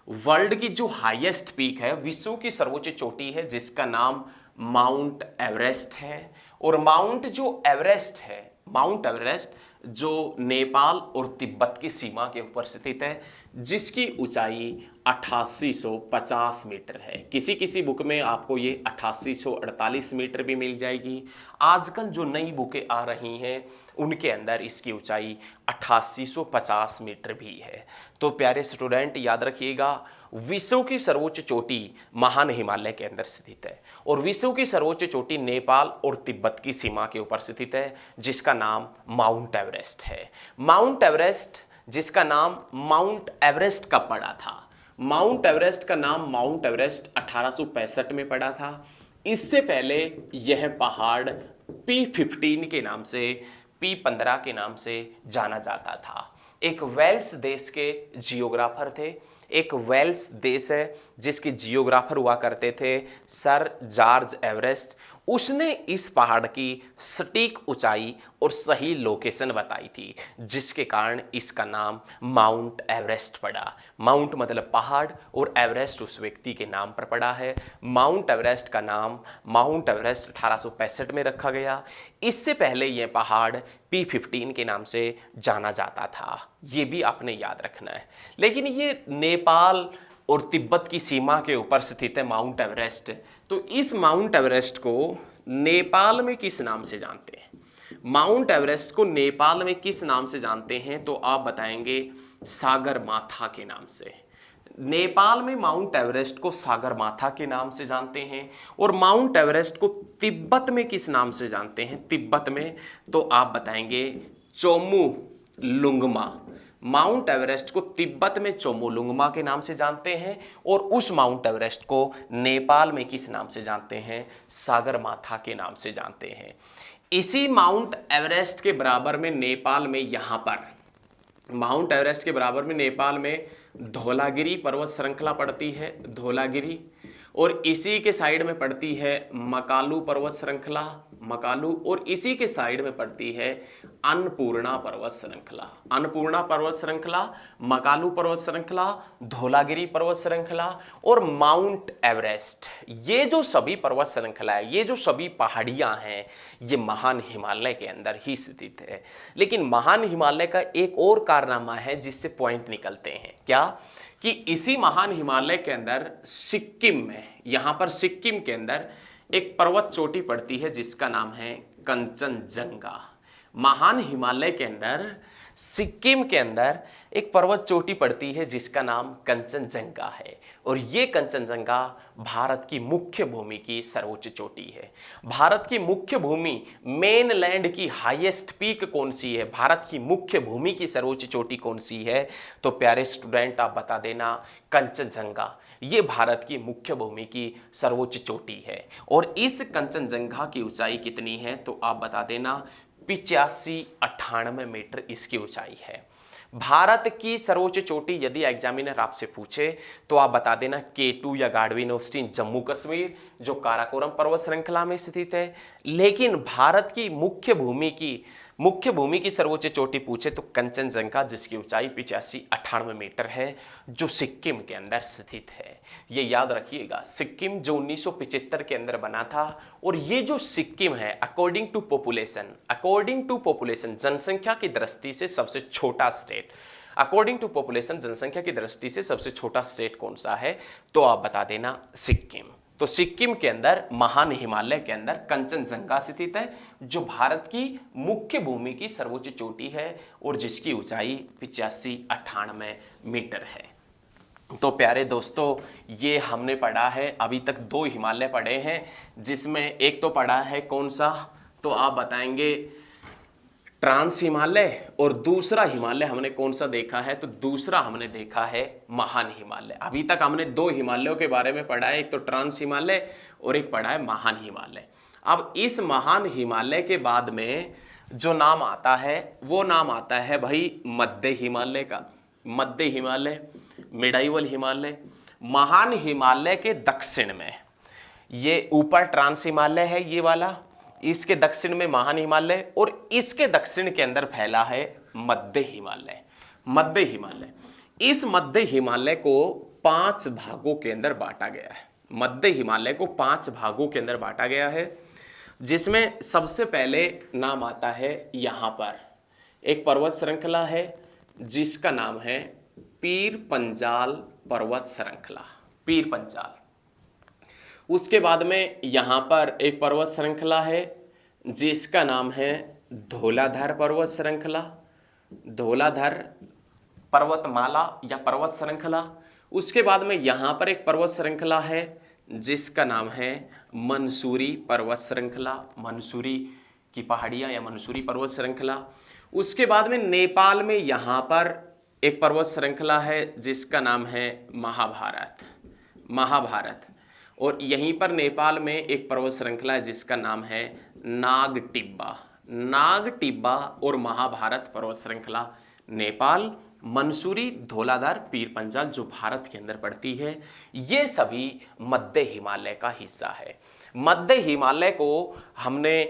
वर्ल्ड की जो हाईएस्ट पीक है, विश्व की सर्वोच्च चोटी है, जिसका नाम माउंट एवरेस्ट है। और माउंट एवरेस्ट जो नेपाल और तिब्बत की सीमा के ऊपर स्थित है, जिसकी ऊंचाई 8850 मीटर है। किसी बुक में आपको ये 8848 मीटर भी मिल जाएगी। आजकल जो नई बुकें आ रही हैं उनके अंदर इसकी ऊंचाई 8850 मीटर भी है। तो प्यारे स्टूडेंट याद रखिएगा, विश्व की सर्वोच्च चोटी महान हिमालय के अंदर स्थित है, और विश्व की सर्वोच्च चोटी नेपाल और तिब्बत की सीमा के ऊपर स्थित है, जिसका नाम माउंट एवरेस्ट है। माउंट एवरेस्ट, जिसका नाम माउंट एवरेस्ट कब पड़ा था? माउंट एवरेस्ट का नाम माउंट एवरेस्ट 1865 में पड़ा था। इससे पहले यह पहाड़ P15 के नाम से, P15 के नाम से जाना जाता था। एक वेल्स देश के जियोग्राफर थे, एक वेल्स देश है जिसके जियोग्राफर हुआ करते थे सर जॉर्ज एवरेस्ट। उसने इस पहाड़ की सटीक ऊंचाई और सही लोकेशन बताई थी, जिसके कारण इसका नाम माउंट एवरेस्ट पड़ा। माउंट मतलब पहाड़ और एवरेस्ट उस व्यक्ति के नाम पर पड़ा है। माउंट एवरेस्ट का नाम माउंट एवरेस्ट 1865 में रखा गया। इससे पहले यह पहाड़ P15 के नाम से जाना जाता था, ये भी आपने याद रखना है। लेकिन ये नेपाल और तिब्बत की सीमा के ऊपर स्थित है माउंट एवरेस्ट। तो इस माउंट एवरेस्ट को नेपाल में किस नाम से जानते हैं? माउंट एवरेस्ट को नेपाल में किस नाम से जानते हैं? तो आप बताएंगे सागरमाथा के नाम से। नेपाल में माउंट एवरेस्ट को सागरमाथा के नाम से जानते हैं। और माउंट एवरेस्ट को तिब्बत में किस नाम से जानते हैं? तिब्बत में तो आप बताएंगे चोमुलुंगमा। माउंट एवरेस्ट को तिब्बत में चोमुलुंगमा के नाम से जानते हैं और उस माउंट एवरेस्ट को नेपाल में किस नाम से जानते हैं? सागरमाथा के नाम से जानते हैं। इसी माउंट एवरेस्ट के बराबर में नेपाल में, यहां पर माउंट एवरेस्ट के बराबर में नेपाल में धौलागिरी पर्वत श्रृंखला पड़ती है, धौलागिरी। और इसी के साइड में पड़ती है मकालू पर्वत श्रृंखला, मकालू। और इसी के साइड में पड़ती है अन्नपूर्णा पर्वत श्रृंखला, अन्नपूर्णा पर्वत श्रृंखला, मकालू पर्वत श्रृंखला, धौलागिरी पर्वत श्रृंखला और माउंट एवरेस्ट। ये जो सभी पर्वत श्रृंखला है, ये जो सभी पहाड़ियां हैं, ये महान हिमालय के अंदर ही स्थित है। लेकिन महान हिमालय का एक और कारनामा है जिससे पॉइंट निकलते हैं, क्या कि इसी महान हिमालय के अंदर सिक्किम में, यहां पर सिक्किम के अंदर एक पर्वत चोटी पड़ती है जिसका नाम है कंचनजंगा। महान हिमालय के अंदर सिक्किम के अंदर एक पर्वत चोटी पड़ती है जिसका नाम कंचनजंगा है। और ये कंचनजंगा भारत की मुख्य भूमि की सर्वोच्च चोटी है। भारत की मुख्य भूमि, मेनलैंड की हाईएस्ट पीक कौन सी है? भारत की मुख्य भूमि की सर्वोच्च चोटी कौन सी है? तो प्यारे स्टूडेंट आप बता देना, कंचनजंगा। ये भारत की मुख्य भूमि की सर्वोच्च चोटी है। और इस कंचनजंगा की ऊंचाई कितनी है? तो आप बता देना 85-98 मीटर इसकी ऊंचाई है। भारत की सर्वोच्च चोटी यदि एग्जामिनर आपसे पूछे तो आप बता देना K2 या गाढ़वी नोस्टिन जम्मू कश्मीर, जो काराकोरम पर्वत श्रृंखला में स्थित है। लेकिन भारत की मुख्य भूमि की सर्वोच्च चोटी पूछे तो कंचनजंगा, जिसकी ऊंचाई 85-98 मीटर है, जो सिक्किम के अंदर स्थित है। ये याद रखिएगा, सिक्किम जो 1975 के अंदर बना था। और ये जो सिक्किम है, अकॉर्डिंग टू पॉपुलेशन जनसंख्या की दृष्टि से सबसे छोटा स्टेट, अकॉर्डिंग टू पॉपुलेशन जनसंख्या की दृष्टि से सबसे छोटा स्टेट कौन सा है? तो आप बता देना सिक्किम। तो सिक्किम के अंदर, महान हिमालय के अंदर कंचनजंगा स्थित है, जो भारत की मुख्य भूमि की सर्वोच्च चोटी है और जिसकी ऊंचाई 85-98 मीटर है। तो प्यारे दोस्तों, ये हमने पढ़ा है, अभी तक 2 हिमालय पढ़े हैं, जिसमें एक तो पढ़ा है कौन सा? तो आप बताएंगे ट्रांस हिमालय। और दूसरा हिमालय हमने कौन सा देखा है? तो दूसरा हमने देखा है महान हिमालय। अभी तक हमने 2 हिमालयों के बारे में पढ़ा है, एक तो ट्रांस हिमालय और एक पढ़ा है महान हिमालय। अब इस महान हिमालय के बाद में जो नाम आता है वो नाम आता है भाई मध्य हिमालय का। मध्य हिमालय, मिडाइवल हिमालय। महान हिमालय के दक्षिण में ये ऊपर ट्रांस हिमालय है, ये वाला, इसके दक्षिण में महान हिमालय और इसके दक्षिण के अंदर फैला है मध्य हिमालय। मध्य हिमालय, इस मध्य हिमालय को 5 भागों के अंदर बांटा गया है। मध्य हिमालय को 5 भागों के अंदर बांटा गया है, जिसमें सबसे पहले नाम आता है, यहां पर एक पर्वत श्रृंखला है जिसका नाम है पीर पंजाल पर्वत श्रृंखला, पीर पंजाल। उसके बाद में यहां पर एक पर्वत श्रृंखला है जिसका नाम है धौलाधर पर्वत श्रृंखला, धौलाधर पर्वतमाला या पर्वत श्रृंखला। उसके बाद में यहां पर एक पर्वत श्रृंखला है जिसका नाम है मंसूरी पर्वत श्रृंखला, मंसूरी की पहाड़ियां या मंसूरी पर्वत श्रृंखला। उसके बाद में नेपाल में यहां पर एक पर्वत श्रृंखला है जिसका नाम है महाभारत, महाभारत। और यहीं पर नेपाल में एक पर्वत श्रृंखला है जिसका नाम है नाग टिब्बा। नाग टिब्बा और महाभारत पर्वत श्रृंखला नेपाल, मंसूरी, धौलाधार, पीर पंजाल जो भारत के अंदर पड़ती है, ये सभी मध्य हिमालय का हिस्सा है। मध्य हिमालय को हमने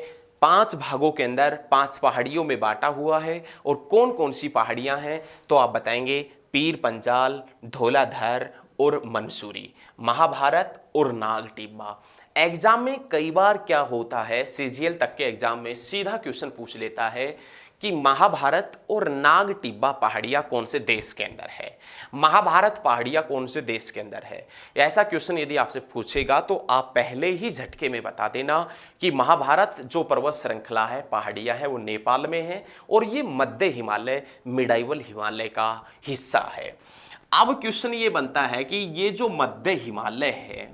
5 भागों के अंदर 5 पहाड़ियों में बांटा हुआ है। और कौन कौन सी पहाड़ियां हैं तो आप बताएंगे पीर पंजाल, धौलाधार और मंसूरी, महाभारत और नाग टिब्बा। एग्जाम में कई बार क्या होता है, सीजीएल तक के एग्जाम में सीधा क्वेश्चन पूछ लेता है कि महाभारत और नाग टिब्बा पहाड़ियां कौन से देश के अंदर है, महाभारत पहाड़ियां कौन से देश के अंदर है। ऐसा क्वेश्चन यदि आपसे पूछेगा तो आप पहले ही झटके में बता देना कि महाभारत जो पर्वत श्रृंखला है, पहाड़ियां है, वो नेपाल में है और ये मध्य हिमालय, मिडाइवल हिमालय का हिस्सा है। अब क्वेश्चन ये बनता है कि ये जो मध्य हिमालय है,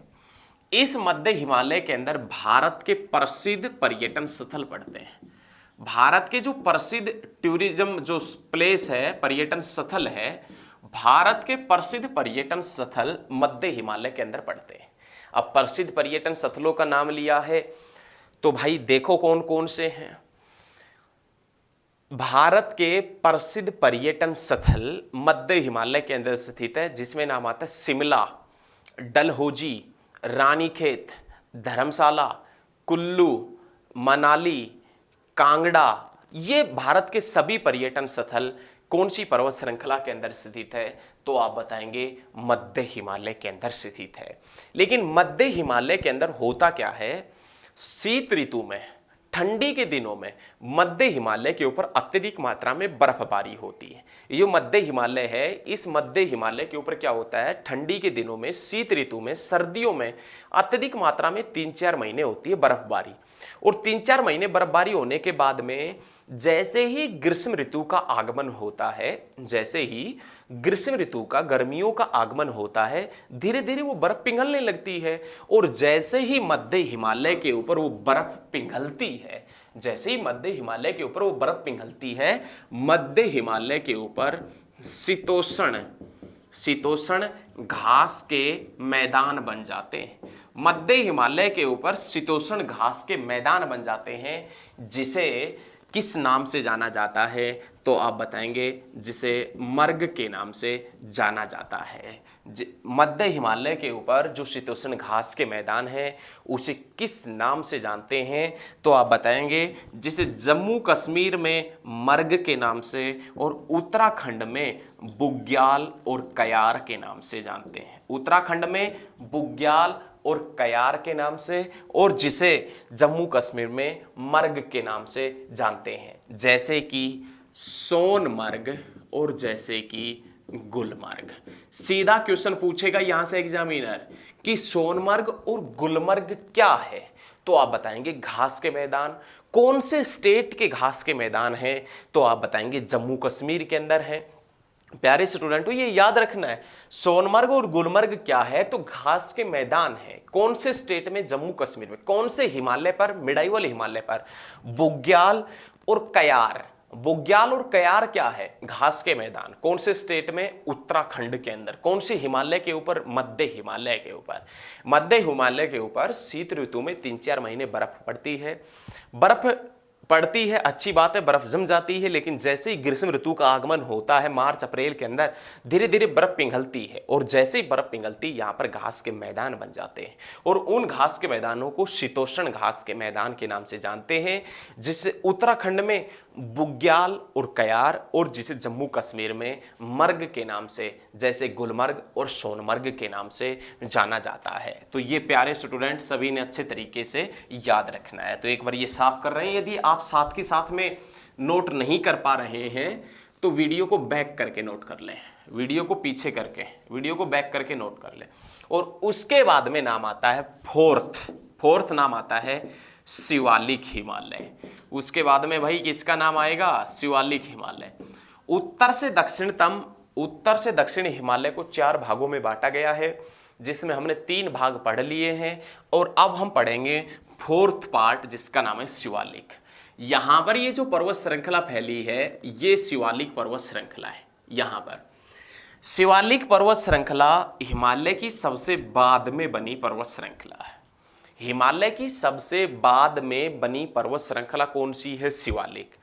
इस मध्य हिमालय के अंदर भारत के प्रसिद्ध पर्यटन स्थल पड़ते हैं। भारत के जो प्रसिद्ध टूरिज्म जो प्लेस है, पर्यटन स्थल है, भारत के प्रसिद्ध पर्यटन स्थल मध्य हिमालय के अंदर पड़ते हैं। अब प्रसिद्ध पर्यटन स्थलों का नाम लिया है तो भाई देखो कौन कौन से हैं। भारत के प्रसिद्ध पर्यटन स्थल मध्य हिमालय के अंदर स्थित है, जिसमें नाम आता है शिमला, डलहौजी, रानीखेत, धर्मशाला, कुल्लू, मनाली, कांगड़ा। ये भारत के सभी पर्यटन स्थल कौन सी पर्वत श्रृंखला के अंदर स्थित है तो आप बताएंगे मध्य हिमालय के अंदर स्थित है। लेकिन मध्य हिमालय के अंदर होता क्या है, शीत ऋतु में, ठंडी के दिनों में मध्य हिमालय के ऊपर अत्यधिक मात्रा में बर्फबारी होती है। ये मध्य हिमालय है, इस मध्य हिमालय के ऊपर क्या होता है, ठंडी के दिनों में, शीत ऋतु में, सर्दियों में अत्यधिक मात्रा में 3-4 महीने होती है बर्फबारी। और 3-4 महीने बर्फबारी होने के बाद में जैसे ही ग्रीष्म ऋतु का आगमन होता है, जैसे ही ग्रीष्म ऋतु का, गर्मियों का आगमन होता है, धीरे धीरे वो बर्फ पिघलने लगती है। और जैसे ही मध्य हिमालय के ऊपर वो बर्फ पिघलती है, जैसे ही मध्य हिमालय के ऊपर वो बर्फ पिघलती है, मध्य हिमालय के ऊपर शीतोष्ण घास के मैदान बन जाते हैं। मध्य हिमालय के ऊपर शीतोष्ण घास के मैदान बन जाते हैं, जिसे किस नाम से जाना जाता है तो आप बताएंगे जिसे मर्ग के नाम से जाना जाता है। मध्य हिमालय के ऊपर जो शीतोष्ण घास के मैदान है उसे किस नाम से जानते हैं तो आप बताएंगे जिसे जम्मू कश्मीर में मर्ग के नाम से और उत्तराखंड में बुग्याल और कयार के नाम से जानते हैं। उत्तराखंड में बुग्याल और कयार के नाम से, और जिसे जम्मू कश्मीर में मर्ग के नाम से जानते हैं, जैसे कि सोनमर्ग और जैसे कि गुलमर्ग। सीधा क्वेश्चन पूछेगा यहां से एग्जामिनर कि सोनमर्ग और गुलमर्ग क्या है तो आप बताएंगे घास के मैदान। कौन से स्टेट के घास के मैदान है तो आप बताएंगे जम्मू कश्मीर के अंदर है। प्यारे स्टूडेंटों, ये याद रखना है, सोनमर्ग और गुलमर्ग क्या है तो घास के मैदान है। कौन से स्टेट में, जम्मू कश्मीर में। कौन से हिमालय पर, मिडाइवल हिमालय पर, बुग्याल और कयार। बुग्याल और कयार क्या है, घास के मैदान। कौन से स्टेट में, उत्तराखंड के अंदर। कौन से हिमालय के ऊपर, मध्य हिमालय के ऊपर। मध्य हिमालय के ऊपर शीत ऋतु में 3-4 महीने बर्फ पड़ती है। बर्फ पड़ती है, अच्छी बात है, बर्फ जम जाती है, लेकिन जैसे ही ग्रीष्म ऋतु का आगमन होता है मार्च अप्रैल के अंदर, धीरे धीरे बर्फ पिघलती है। और जैसे ही बर्फ पिघलती, यहाँ पर घास के मैदान बन जाते हैं और उन घास के मैदानों को शीतोष्ण घास के मैदान के नाम से जानते हैं, जिसे उत्तराखंड में बुग्याल और कयार और जिसे जम्मू कश्मीर में मर्ग के नाम से, जैसे गुलमर्ग और सोनमर्ग के नाम से जाना जाता है। तो ये प्यारे स्टूडेंट सभी ने अच्छे तरीके से याद रखना है। तो एक बार ये साफ कर रहे हैं। यदि आप साथ के साथ में नोट नहीं कर पा रहे हैं तो वीडियो को बैक करके नोट कर लें, वीडियो को पीछे करके, वीडियो को बैक करके नोट कर लें। और उसके बाद में नाम आता है फोर्थ नाम आता है शिवालिक हिमालय। उसके बाद में भाई किसका नाम आएगा, शिवालिक हिमालय। उत्तर से दक्षिण हिमालय को 4 भागों में बांटा गया है, जिसमें हमने 3 भाग पढ़ लिए हैं और अब हम पढ़ेंगे 4th पार्ट जिसका नाम है शिवालिक। यहां पर ये जो पर्वत श्रृंखला फैली है ये शिवालिक पर्वत श्रृंखला है। यहां पर शिवालिक पर्वत श्रृंखला हिमालय की सबसे बाद में बनी पर्वत श्रृंखला है। हिमालय की सबसे बाद में बनी पर्वत श्रृंखला कौन सी है? शिवालिक।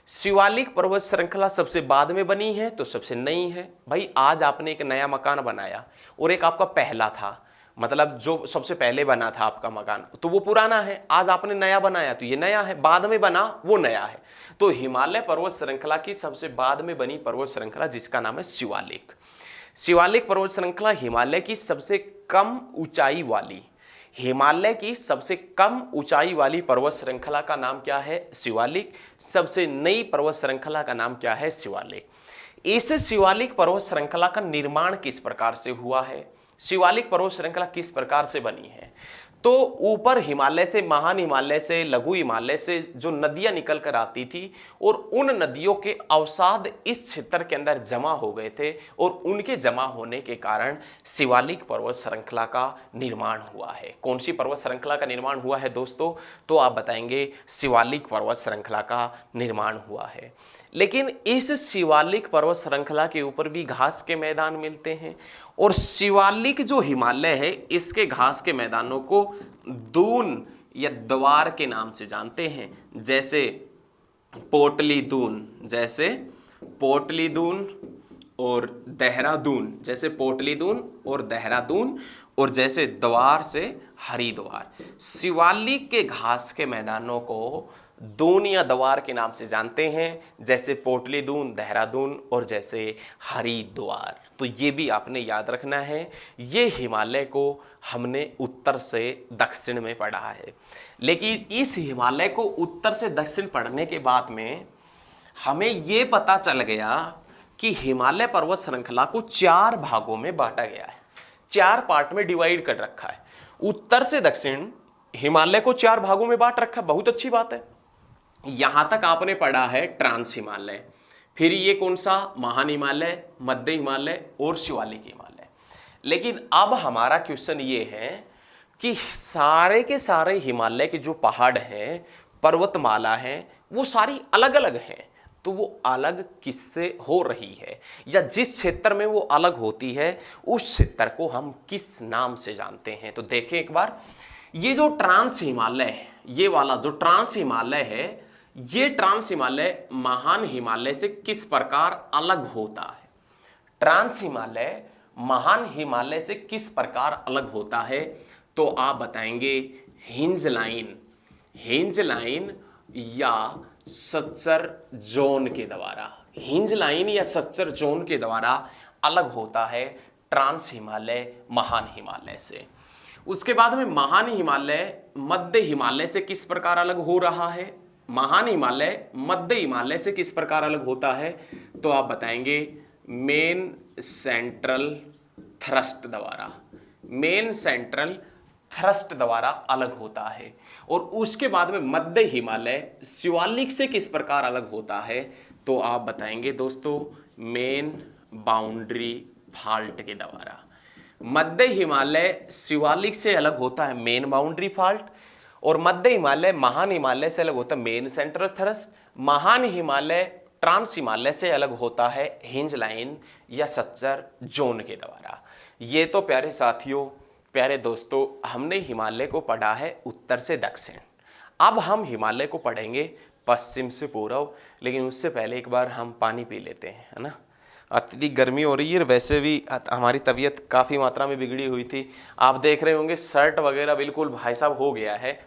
शिवालिक पर्वत श्रृंखला सबसे बाद में बनी है तो सबसे नई है। भाई आज आपने एक नया मकान बनाया और एक आपका पहला था, मतलब जो सबसे पहले बना था आपका मकान तो वो पुराना है, आज आपने नया बनाया तो ये नया है, बाद में बना वो नया है। तो हिमालय पर्वत श्रृंखला की सबसे बाद में बनी पर्वत श्रृंखला जिसका नाम है शिवालिक। शिवालिक पर्वत श्रृंखला हिमालय की सबसे कम ऊंचाई वाली, हिमालय की सबसे कम ऊंचाई वाली पर्वत श्रृंखला का नाम क्या है? शिवालिक। सबसे नई पर्वत श्रृंखला का नाम क्या है? शिवालिक। इस शिवालिक पर्वत श्रृंखला का निर्माण किस प्रकार से हुआ है? शिवालिक पर्वत श्रृंखला किस प्रकार से बनी है? तो ऊपर हिमालय से, महान हिमालय से, लघु हिमालय से जो नदियां निकल कर आती थी और उन नदियों के अवसाद इस क्षेत्र के अंदर जमा हो गए थे और उनके जमा होने के कारण शिवालिक पर्वत श्रृंखला का निर्माण हुआ है। कौन सी पर्वत श्रृंखला का निर्माण हुआ है दोस्तों? तो आप बताएंगे शिवालिक पर्वत श्रृंखला का निर्माण हुआ है। लेकिन इस शिवालिक पर्वत श्रृंखला के ऊपर भी घास के मैदान मिलते हैं और शिवालिक जो हिमालय है इसके घास के मैदानों को दून या द्वार के नाम से जानते हैं, जैसे पोटली दून, जैसे पोटली दून और देहरादून, जैसे पोटली दून और देहरादून, और जैसे द्वार से हरिद्वार। शिवालिक के घास के मैदानों को दून या द्वार के नाम से जानते हैं, जैसे पोटली दून, देहरादून और जैसे हरिद्वार। तो ये भी आपने याद रखना है। ये हिमालय को हमने उत्तर से दक्षिण में पढ़ा है, लेकिन इस हिमालय को उत्तर से दक्षिण पढ़ने के बाद में हमें ये पता चल गया कि हिमालय पर्वत श्रृंखला को 4 भागों में बांटा गया है, 4 पार्ट में डिवाइड कर रखा है। उत्तर से दक्षिण हिमालय को 4 भागों में बांट रखा, बहुत अच्छी बात है। यहां तक आपने पढ़ा है ट्रांस हिमालय, फिर ये कौन सा? महान हिमालय, मध्य हिमालय और शिवालिक हिमालय। लेकिन अब हमारा क्वेश्चन ये है कि सारे के सारे हिमालय के जो पहाड़ हैं, पर्वतमाला है, वो सारी अलग अलग हैं, तो वो अलग किससे हो रही है या जिस क्षेत्र में वो अलग होती है उस क्षेत्र को हम किस नाम से जानते हैं? तो देखें एक बार, ये जो ट्रांस हिमालय है, ये वाला जो ट्रांस हिमालय है, ये ट्रांस हिमालय महान हिमालय से किस प्रकार अलग होता है? ट्रांस हिमालय महान हिमालय से किस प्रकार अलग होता है? तो आप बताएंगे हिंज लाइन, हिंज लाइन या सच्चर जोन के द्वारा, हिंज लाइन या सच्चर जोन के द्वारा अलग होता है ट्रांस हिमालय महान हिमालय से। उसके बाद में महान हिमालय मध्य हिमालय से किस प्रकार अलग हो रहा है? महान हिमालय मध्य हिमालय से किस प्रकार अलग होता है? तो आप बताएंगे मेन सेंट्रल थ्रस्ट द्वारा, मेन सेंट्रल थ्रस्ट द्वारा अलग होता है। और उसके बाद में मध्य हिमालय शिवालिक से किस प्रकार अलग होता है? तो आप बताएंगे दोस्तों मेन बाउंड्री फॉल्ट के द्वारा। मध्य हिमालय शिवालिक से अलग होता है मेन बाउंड्री फॉल्ट, और मध्य हिमालय महान हिमालय से अलग होता है मेन सेंट्रल थ्रस्ट। महान हिमालय ट्रांस हिमालय से अलग होता है हिंज लाइन या सच्चर जोन के द्वारा। ये तो प्यारे साथियों, प्यारे दोस्तों, हमने हिमालय को पढ़ा है उत्तर से दक्षिण। अब हम हिमालय को पढ़ेंगे पश्चिम से पूर्व, लेकिन उससे पहले एक बार हम पानी पी लेते हैं, है ना। अत्यधिक गर्मी हो रही है, वैसे भी हमारी तबीयत काफ़ी मात्रा में बिगड़ी हुई थी। आप देख रहे होंगे शर्ट वगैरह बिल्कुल भाई साहब हो गया है,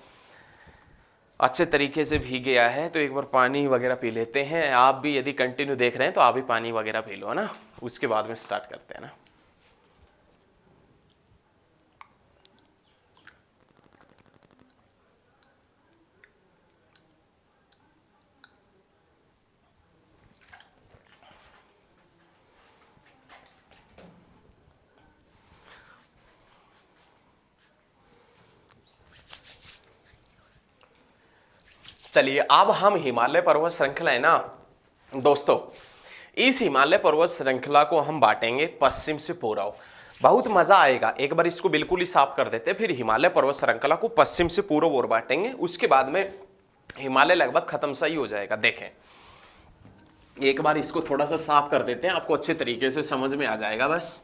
अच्छे तरीके से भीग गया है। तो एक बार पानी वगैरह पी लेते हैं। आप भी यदि कंटिन्यू देख रहे हैं तो आप भी पानी वगैरह पी लो, है ना। उसके बाद में स्टार्ट करते हैं ना। चलिए, अब हम हिमालय पर्वत श्रृंखला है ना दोस्तों, इस हिमालय पर्वत श्रृंखला को हम बांटेंगे पश्चिम से पूर्व। बहुत मजा आएगा। एक बार इसको बिल्कुल ही साफ कर देते हैं, फिर हिमालय पर्वत श्रृंखला को पश्चिम से पूर्व और बांटेंगे। उसके बाद में हिमालय लगभग खत्म सा ही हो जाएगा। देखें, एक बार इसको थोड़ा सा साफ कर देते हैं, आपको अच्छे तरीके से समझ में आ जाएगा। बस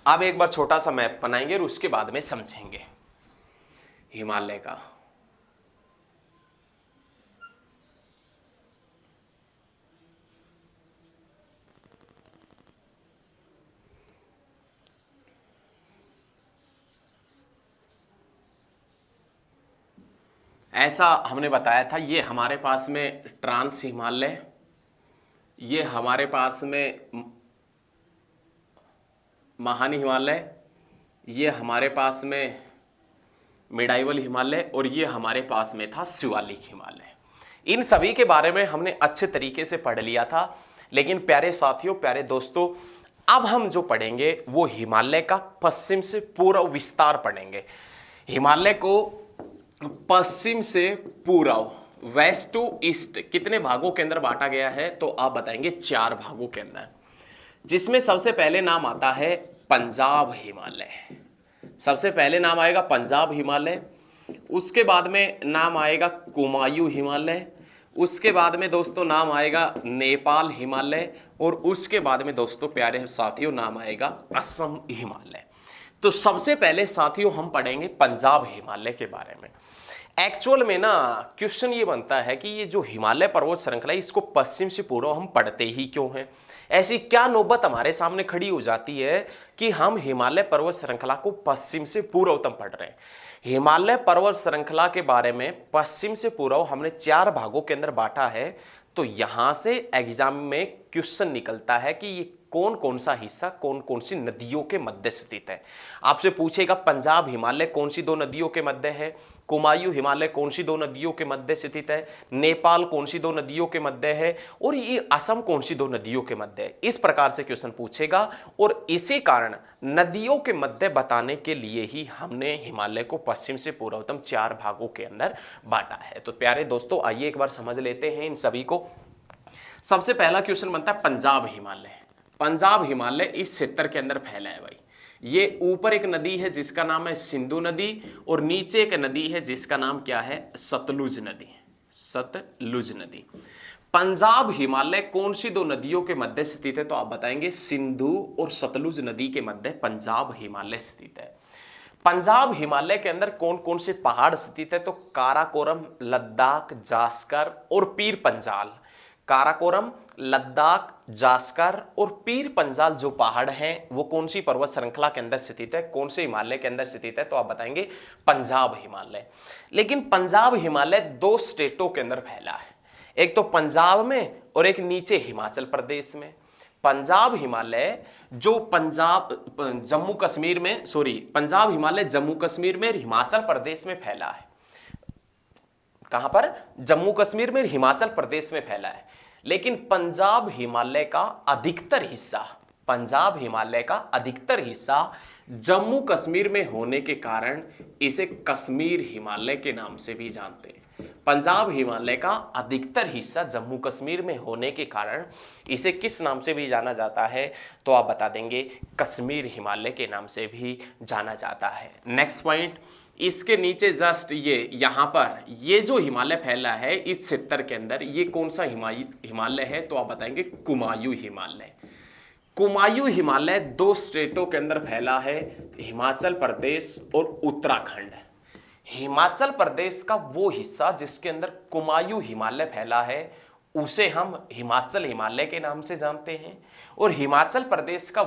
अब एक बार छोटा सा मैप बनाएंगे और उसके बाद में समझेंगे हिमालय का। ऐसा हमने बताया था, ये हमारे पास में ट्रांस हिमालय, ये हमारे पास में महान हिमालय, ये हमारे पास में मिडाइवल हिमालय, और ये हमारे पास में था शिवालिक हिमालय। इन सभी के बारे में हमने अच्छे तरीके से पढ़ लिया था। लेकिन प्यारे साथियों, प्यारे दोस्तों, अब हम जो पढ़ेंगे वो हिमालय का पश्चिम से पूर्व विस्तार पढ़ेंगे। हिमालय को पश्चिम से पूर्व, वेस्ट टू ईस्ट, कितने भागों के अंदर बांटा गया है? तो आप बताएंगे 4 भागों के अंदर, जिसमें सबसे पहले नाम आता है पंजाब हिमालय। सबसे पहले नाम आएगा पंजाब हिमालय, उसके बाद में नाम आएगा कुमायूं हिमालय, उसके बाद में दोस्तों नाम आएगा नेपाल हिमालय, और उसके बाद में दोस्तों प्यारे साथियों नाम आएगा असम हिमालय। तो सबसे पहले साथियों हम पढ़ेंगे पंजाब हिमालय के बारे में। एक्चुअल में ना क्वेश्चन ये बनता है कि ये जो हिमालय पर्वत श्रृंखला है, इसको पश्चिम से पूर्व हम पढ़ते ही क्यों हैं? ऐसी क्या नौबत हमारे सामने खड़ी हो जाती है कि हम हिमालय पर्वत श्रृंखला को पश्चिम से पूर्वतम पढ़ रहे हैं? हिमालय पर्वत श्रृंखला के बारे में पश्चिम से पूर्व हमने 4 भागों के अंदर बांटा है। तो यहां से एग्जाम में क्वेश्चन निकलता है कि ये कौन कौन सा हिस्सा कौन कौन सी नदियों के मध्य स्थित है। आपसे पूछेगा पंजाब हिमालय कौन सी 2 नदियों के मध्य है, कुमायूं हिमालय कौन सी 2 नदियों के मध्य स्थित है, नेपाल कौन सी 2 नदियों के मध्य है, और ये असम कौन सी 2 नदियों के मध्य है। इस प्रकार से क्वेश्चन पूछेगा, और इसी कारण नदियों के मध्य बताने के लिए ही हमने हिमालय को पश्चिम से पूर्वतम 4 भागों के अंदर बांटा है। तो प्यारे दोस्तों, आइए एक बार समझ लेते हैं इन सभी को। सबसे पहला क्वेश्चन बनता है पंजाब हिमालय। पंजाब हिमालय इस क्षेत्र के अंदर फैला है भाई। ये ऊपर एक नदी है जिसका नाम है सिंधु नदी, और नीचे एक नदी है जिसका नाम क्या है? सतलुज नदी। सतलुज नदी। पंजाब हिमालय कौन सी 2 नदियों के मध्य स्थित है? तो आप बताएंगे सिंधु और सतलुज नदी के मध्य पंजाब हिमालय स्थित है। पंजाब हिमालय के अंदर कौन कौन से पहाड़ स्थित है? तो काराकोरम, लद्दाख, जास्कर और पीर पंजाल। काराकोरम, लद्दाख, जास्कर और पीर पंजाल जो पहाड़ हैं वो कौन सी पर्वत श्रृंखला के अंदर स्थित है? कौन से हिमालय के अंदर स्थित है? तो आप बताएंगे पंजाब हिमालय। लेकिन पंजाब हिमालय 2 स्टेटों के अंदर फैला है, एक तो पंजाब में और एक नीचे हिमाचल प्रदेश में। पंजाब हिमालय जो जम्मू कश्मीर में, पंजाब हिमालय जम्मू कश्मीर में और हिमाचल प्रदेश में फैला है। कहां पर? जम्मू कश्मीर में हिमाचल प्रदेश में फैला है। लेकिन पंजाब हिमालय का अधिकतर हिस्सा जम्मू कश्मीर में होने के कारण इसे कश्मीर हिमालय के नाम से भी जानते हैं। पंजाब हिमालय का अधिकतर हिस्सा जम्मू कश्मीर में होने के कारण इसे किस नाम से भी जाना जाता है? तो आप बता देंगे कश्मीर हिमालय के नाम से भी जाना जाता है। नेक्स्ट पॉइंट, इसके नीचे जस्ट यहां पर ये जो हिमालय फैला है इस क्षेत्र के अंदर, ये कौन सा हिमालय है? तो आप बताएंगे कुमायूं हिमालय। कुमायूं हिमालय 2 स्टेटों के अंदर फैला है, हिमाचल प्रदेश और उत्तराखंड। हिमाचल प्रदेश का वो हिस्सा जिसके अंदर कुमायूं हिमालय फैला है उसे हम हिमाचल हिमालय के नाम से जानते हैं, और हिमाचल प्रदेश का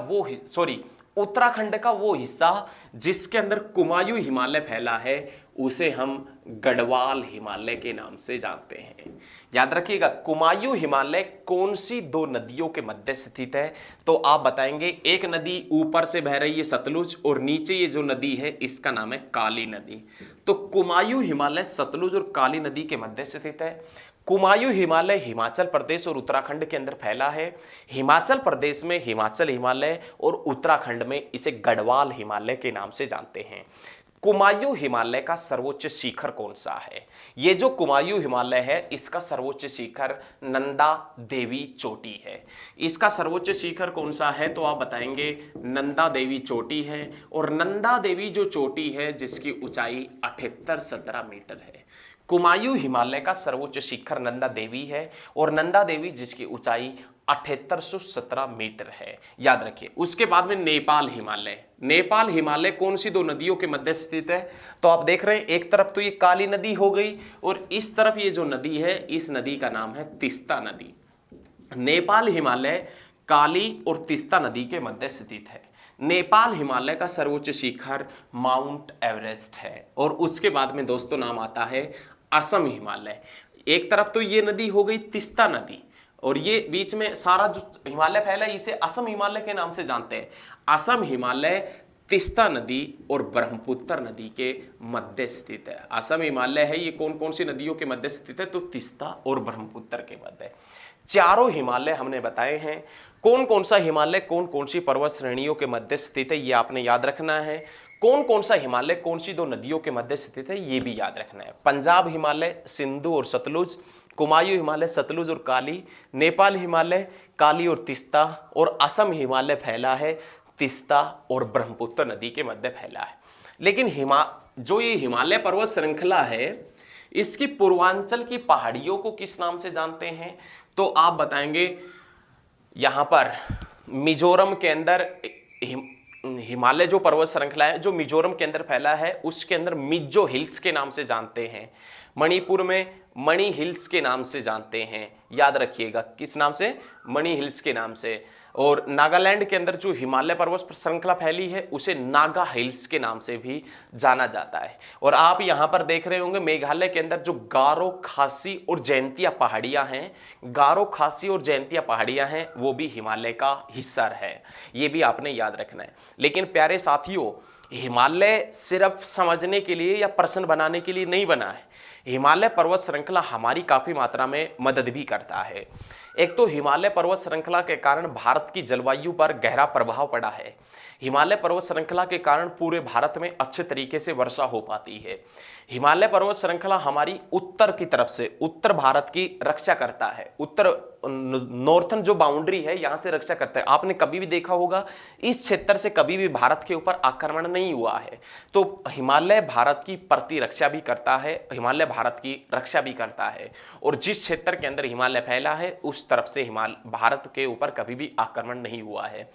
उत्तराखंड का वो हिस्सा जिसके अंदर कुमायूं हिमालय फैला है उसे हम गढ़वाल हिमालय के नाम से जानते हैं। याद रखिएगा, कुमायूं हिमालय कौन सी 2 नदियों के मध्य स्थित है? तो आप बताएंगे एक नदी ऊपर से बह रही है सतलुज, और नीचे ये जो नदी है इसका नाम है काली नदी। तो कुमायूं हिमालय सतलुज और काली नदी के मध्य स्थित है। कुमायूं हिमालय हिमाचल प्रदेश और उत्तराखंड के अंदर फैला है। हिमाचल प्रदेश में हिमाचल हिमालय और उत्तराखंड में इसे गढ़वाल हिमालय के नाम से जानते हैं। कुमायूं हिमालय का सर्वोच्च शिखर कौन सा है? ये जो कुमायूं हिमालय है इसका सर्वोच्च शिखर नंदा देवी चोटी है। इसका सर्वोच्च शिखर कौन सा है तो आप बताएंगे नंदा देवी चोटी है। और नंदा देवी जो चोटी है जिसकी ऊंचाई 78-17 मीटर है। कुमायूं हिमालय का सर्वोच्च शिखर नंदा देवी है और नंदा देवी जिसकी ऊंचाई 7817 मीटर है, याद रखिए। उसके बाद में नेपाल हिमालय। नेपाल हिमालय कौन सी दो नदियों के मध्य स्थित है तो आप देख रहे हैं एक तरफ तो ये काली नदी हो गई और इस तरफ ये जो नदी है इस नदी का नाम है तीस्ता नदी। नेपाल हिमालय काली और तीस्ता नदी के मध्य स्थित है। नेपाल हिमालय का सर्वोच्च शिखर माउंट एवरेस्ट है। और उसके बाद में दोस्तों नाम आता है असम हिमालय। एक तरफ तो ये नदी हो गई तीस्ता नदी और ये बीच में सारा जो हिमालय फैला है इसे असम हिमालय के नाम से जानते हैं। असम हिमालय तीस्ता नदी और ब्रह्मपुत्र नदी के मध्य स्थित है। असम हिमालय है ये कौन कौन सी नदियों के मध्य स्थित है तो तीस्ता और ब्रह्मपुत्र के मध्य। चारों हिमालय हमने बताए हैं। कौन कौन सा हिमालय कौन कौन सी पर्वत श्रेणियों के मध्य स्थित है ये आपने याद रखना है। कौन कौन सा हिमालय कौन सी दो नदियों के मध्य स्थित है ये भी याद रखना है। पंजाब हिमालय सिंधु और सतलुज, कुमायूं हिमालय सतलुज और काली, नेपाल हिमालय काली और तीस्ता और असम हिमालय फैला है तीस्ता और ब्रह्मपुत्र नदी के मध्य फैला है। लेकिन जो ये हिमालय पर्वत श्रृंखला है इसकी पूर्वांचल की पहाड़ियों को किस नाम से जानते हैं तो आप बताएंगे यहां पर मिजोरम के अंदर हिमालय जो पर्वत श्रृंखला है जो मिजोरम के अंदर फैला है उसके अंदर मिजो हिल्स के नाम से जानते हैं। मणिपुर में मणि हिल्स के नाम से जानते हैं, याद रखिएगा किस नाम से, मणि हिल्स के नाम से। और नागालैंड के अंदर जो हिमालय पर्वत श्रृंखला फैली है उसे नागा हिल्स के नाम से भी जाना जाता है। और आप यहां पर देख रहे होंगे मेघालय के अंदर जो गारो खासी और जयंतिया पहाड़ियां हैं, गारो खासी और जयंतिया पहाड़ियां हैं वो भी हिमालय का हिस्सा है, ये भी आपने याद रखना है। लेकिन प्यारे साथियों हिमालय सिर्फ समझने के लिए या प्रश्न बनाने के लिए नहीं बना है। हिमालय पर्वत श्रृंखला हमारी काफी मात्रा में मदद भी करता है। एक तो हिमालय पर्वत श्रृंखला के कारण भारत की जलवायु पर गहरा प्रभाव पड़ा है। हिमालय पर्वत श्रृंखला के कारण पूरे भारत में अच्छे तरीके से वर्षा हो पाती है। हिमालय पर्वत श्रृंखला हमारी उत्तर की तरफ से उत्तर भारत की रक्षा करता है, उत्तर नॉर्थन जो बाउंड्री है यहां से रक्षा करता है। आपने कभी भी देखा होगा इस क्षेत्र से कभी भी भारत के ऊपर आक्रमण नहीं हुआ है। तो हिमालय भारत की प्रतिरक्षा भी करता है, हिमालय भारत की रक्षा भी करता है। और जिस क्षेत्र के अंदर हिमालय फैला है उस तरफ से भारत के ऊपर कभी भी आक्रमण नहीं हुआ है।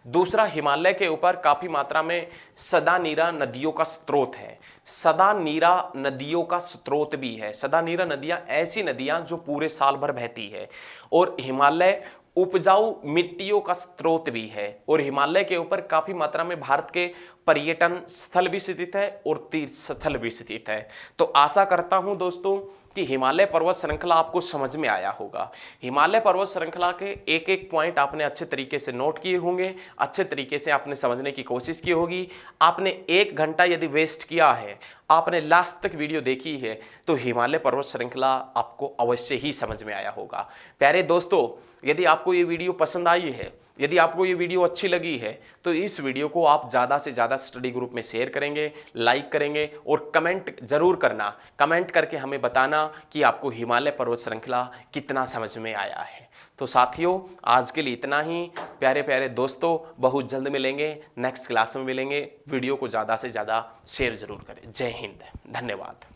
दूसरा, हिमालय के ऊपर काफी मात्रा में सदा नीरा नदियों का स्रोत है। सदा नीरा नदियों का स्रोत भी है। सदा नीरा नदियां ऐसी नदियां जो पूरे साल भर बहती है। और हिमालय उपजाऊ मिट्टियों का स्रोत भी है। और हिमालय के ऊपर काफी मात्रा में भारत के पर्यटन स्थल भी स्थित है और तीर्थ स्थल भी स्थित है। तो आशा करता हूं दोस्तों कि हिमालय पर्वत श्रृंखला आपको समझ में आया होगा। हिमालय पर्वत श्रृंखला के एक एक पॉइंट आपने अच्छे तरीके से नोट किए होंगे, अच्छे तरीके से आपने समझने की कोशिश की होगी। आपने 1 घंटा यदि वेस्ट किया है, आपने लास्ट तक वीडियो देखी है तो हिमालय पर्वत श्रृंखला आपको अवश्य ही समझ में आया होगा। प्यारे दोस्तों यदि आपको ये वीडियो पसंद आई है, यदि आपको ये वीडियो अच्छी लगी है तो इस वीडियो को आप ज़्यादा से ज़्यादा स्टडी ग्रुप में शेयर करेंगे, लाइक करेंगे और कमेंट जरूर करना। कमेंट करके हमें बताना कि आपको हिमालय पर्वत श्रृंखला कितना समझ में आया है। तो साथियों आज के लिए इतना ही। प्यारे प्यारे दोस्तों बहुत जल्द मिलेंगे, नेक्स्ट क्लास में मिलेंगे। वीडियो को ज़्यादा से ज़्यादा शेयर जरूर करें। जय हिंद, धन्यवाद।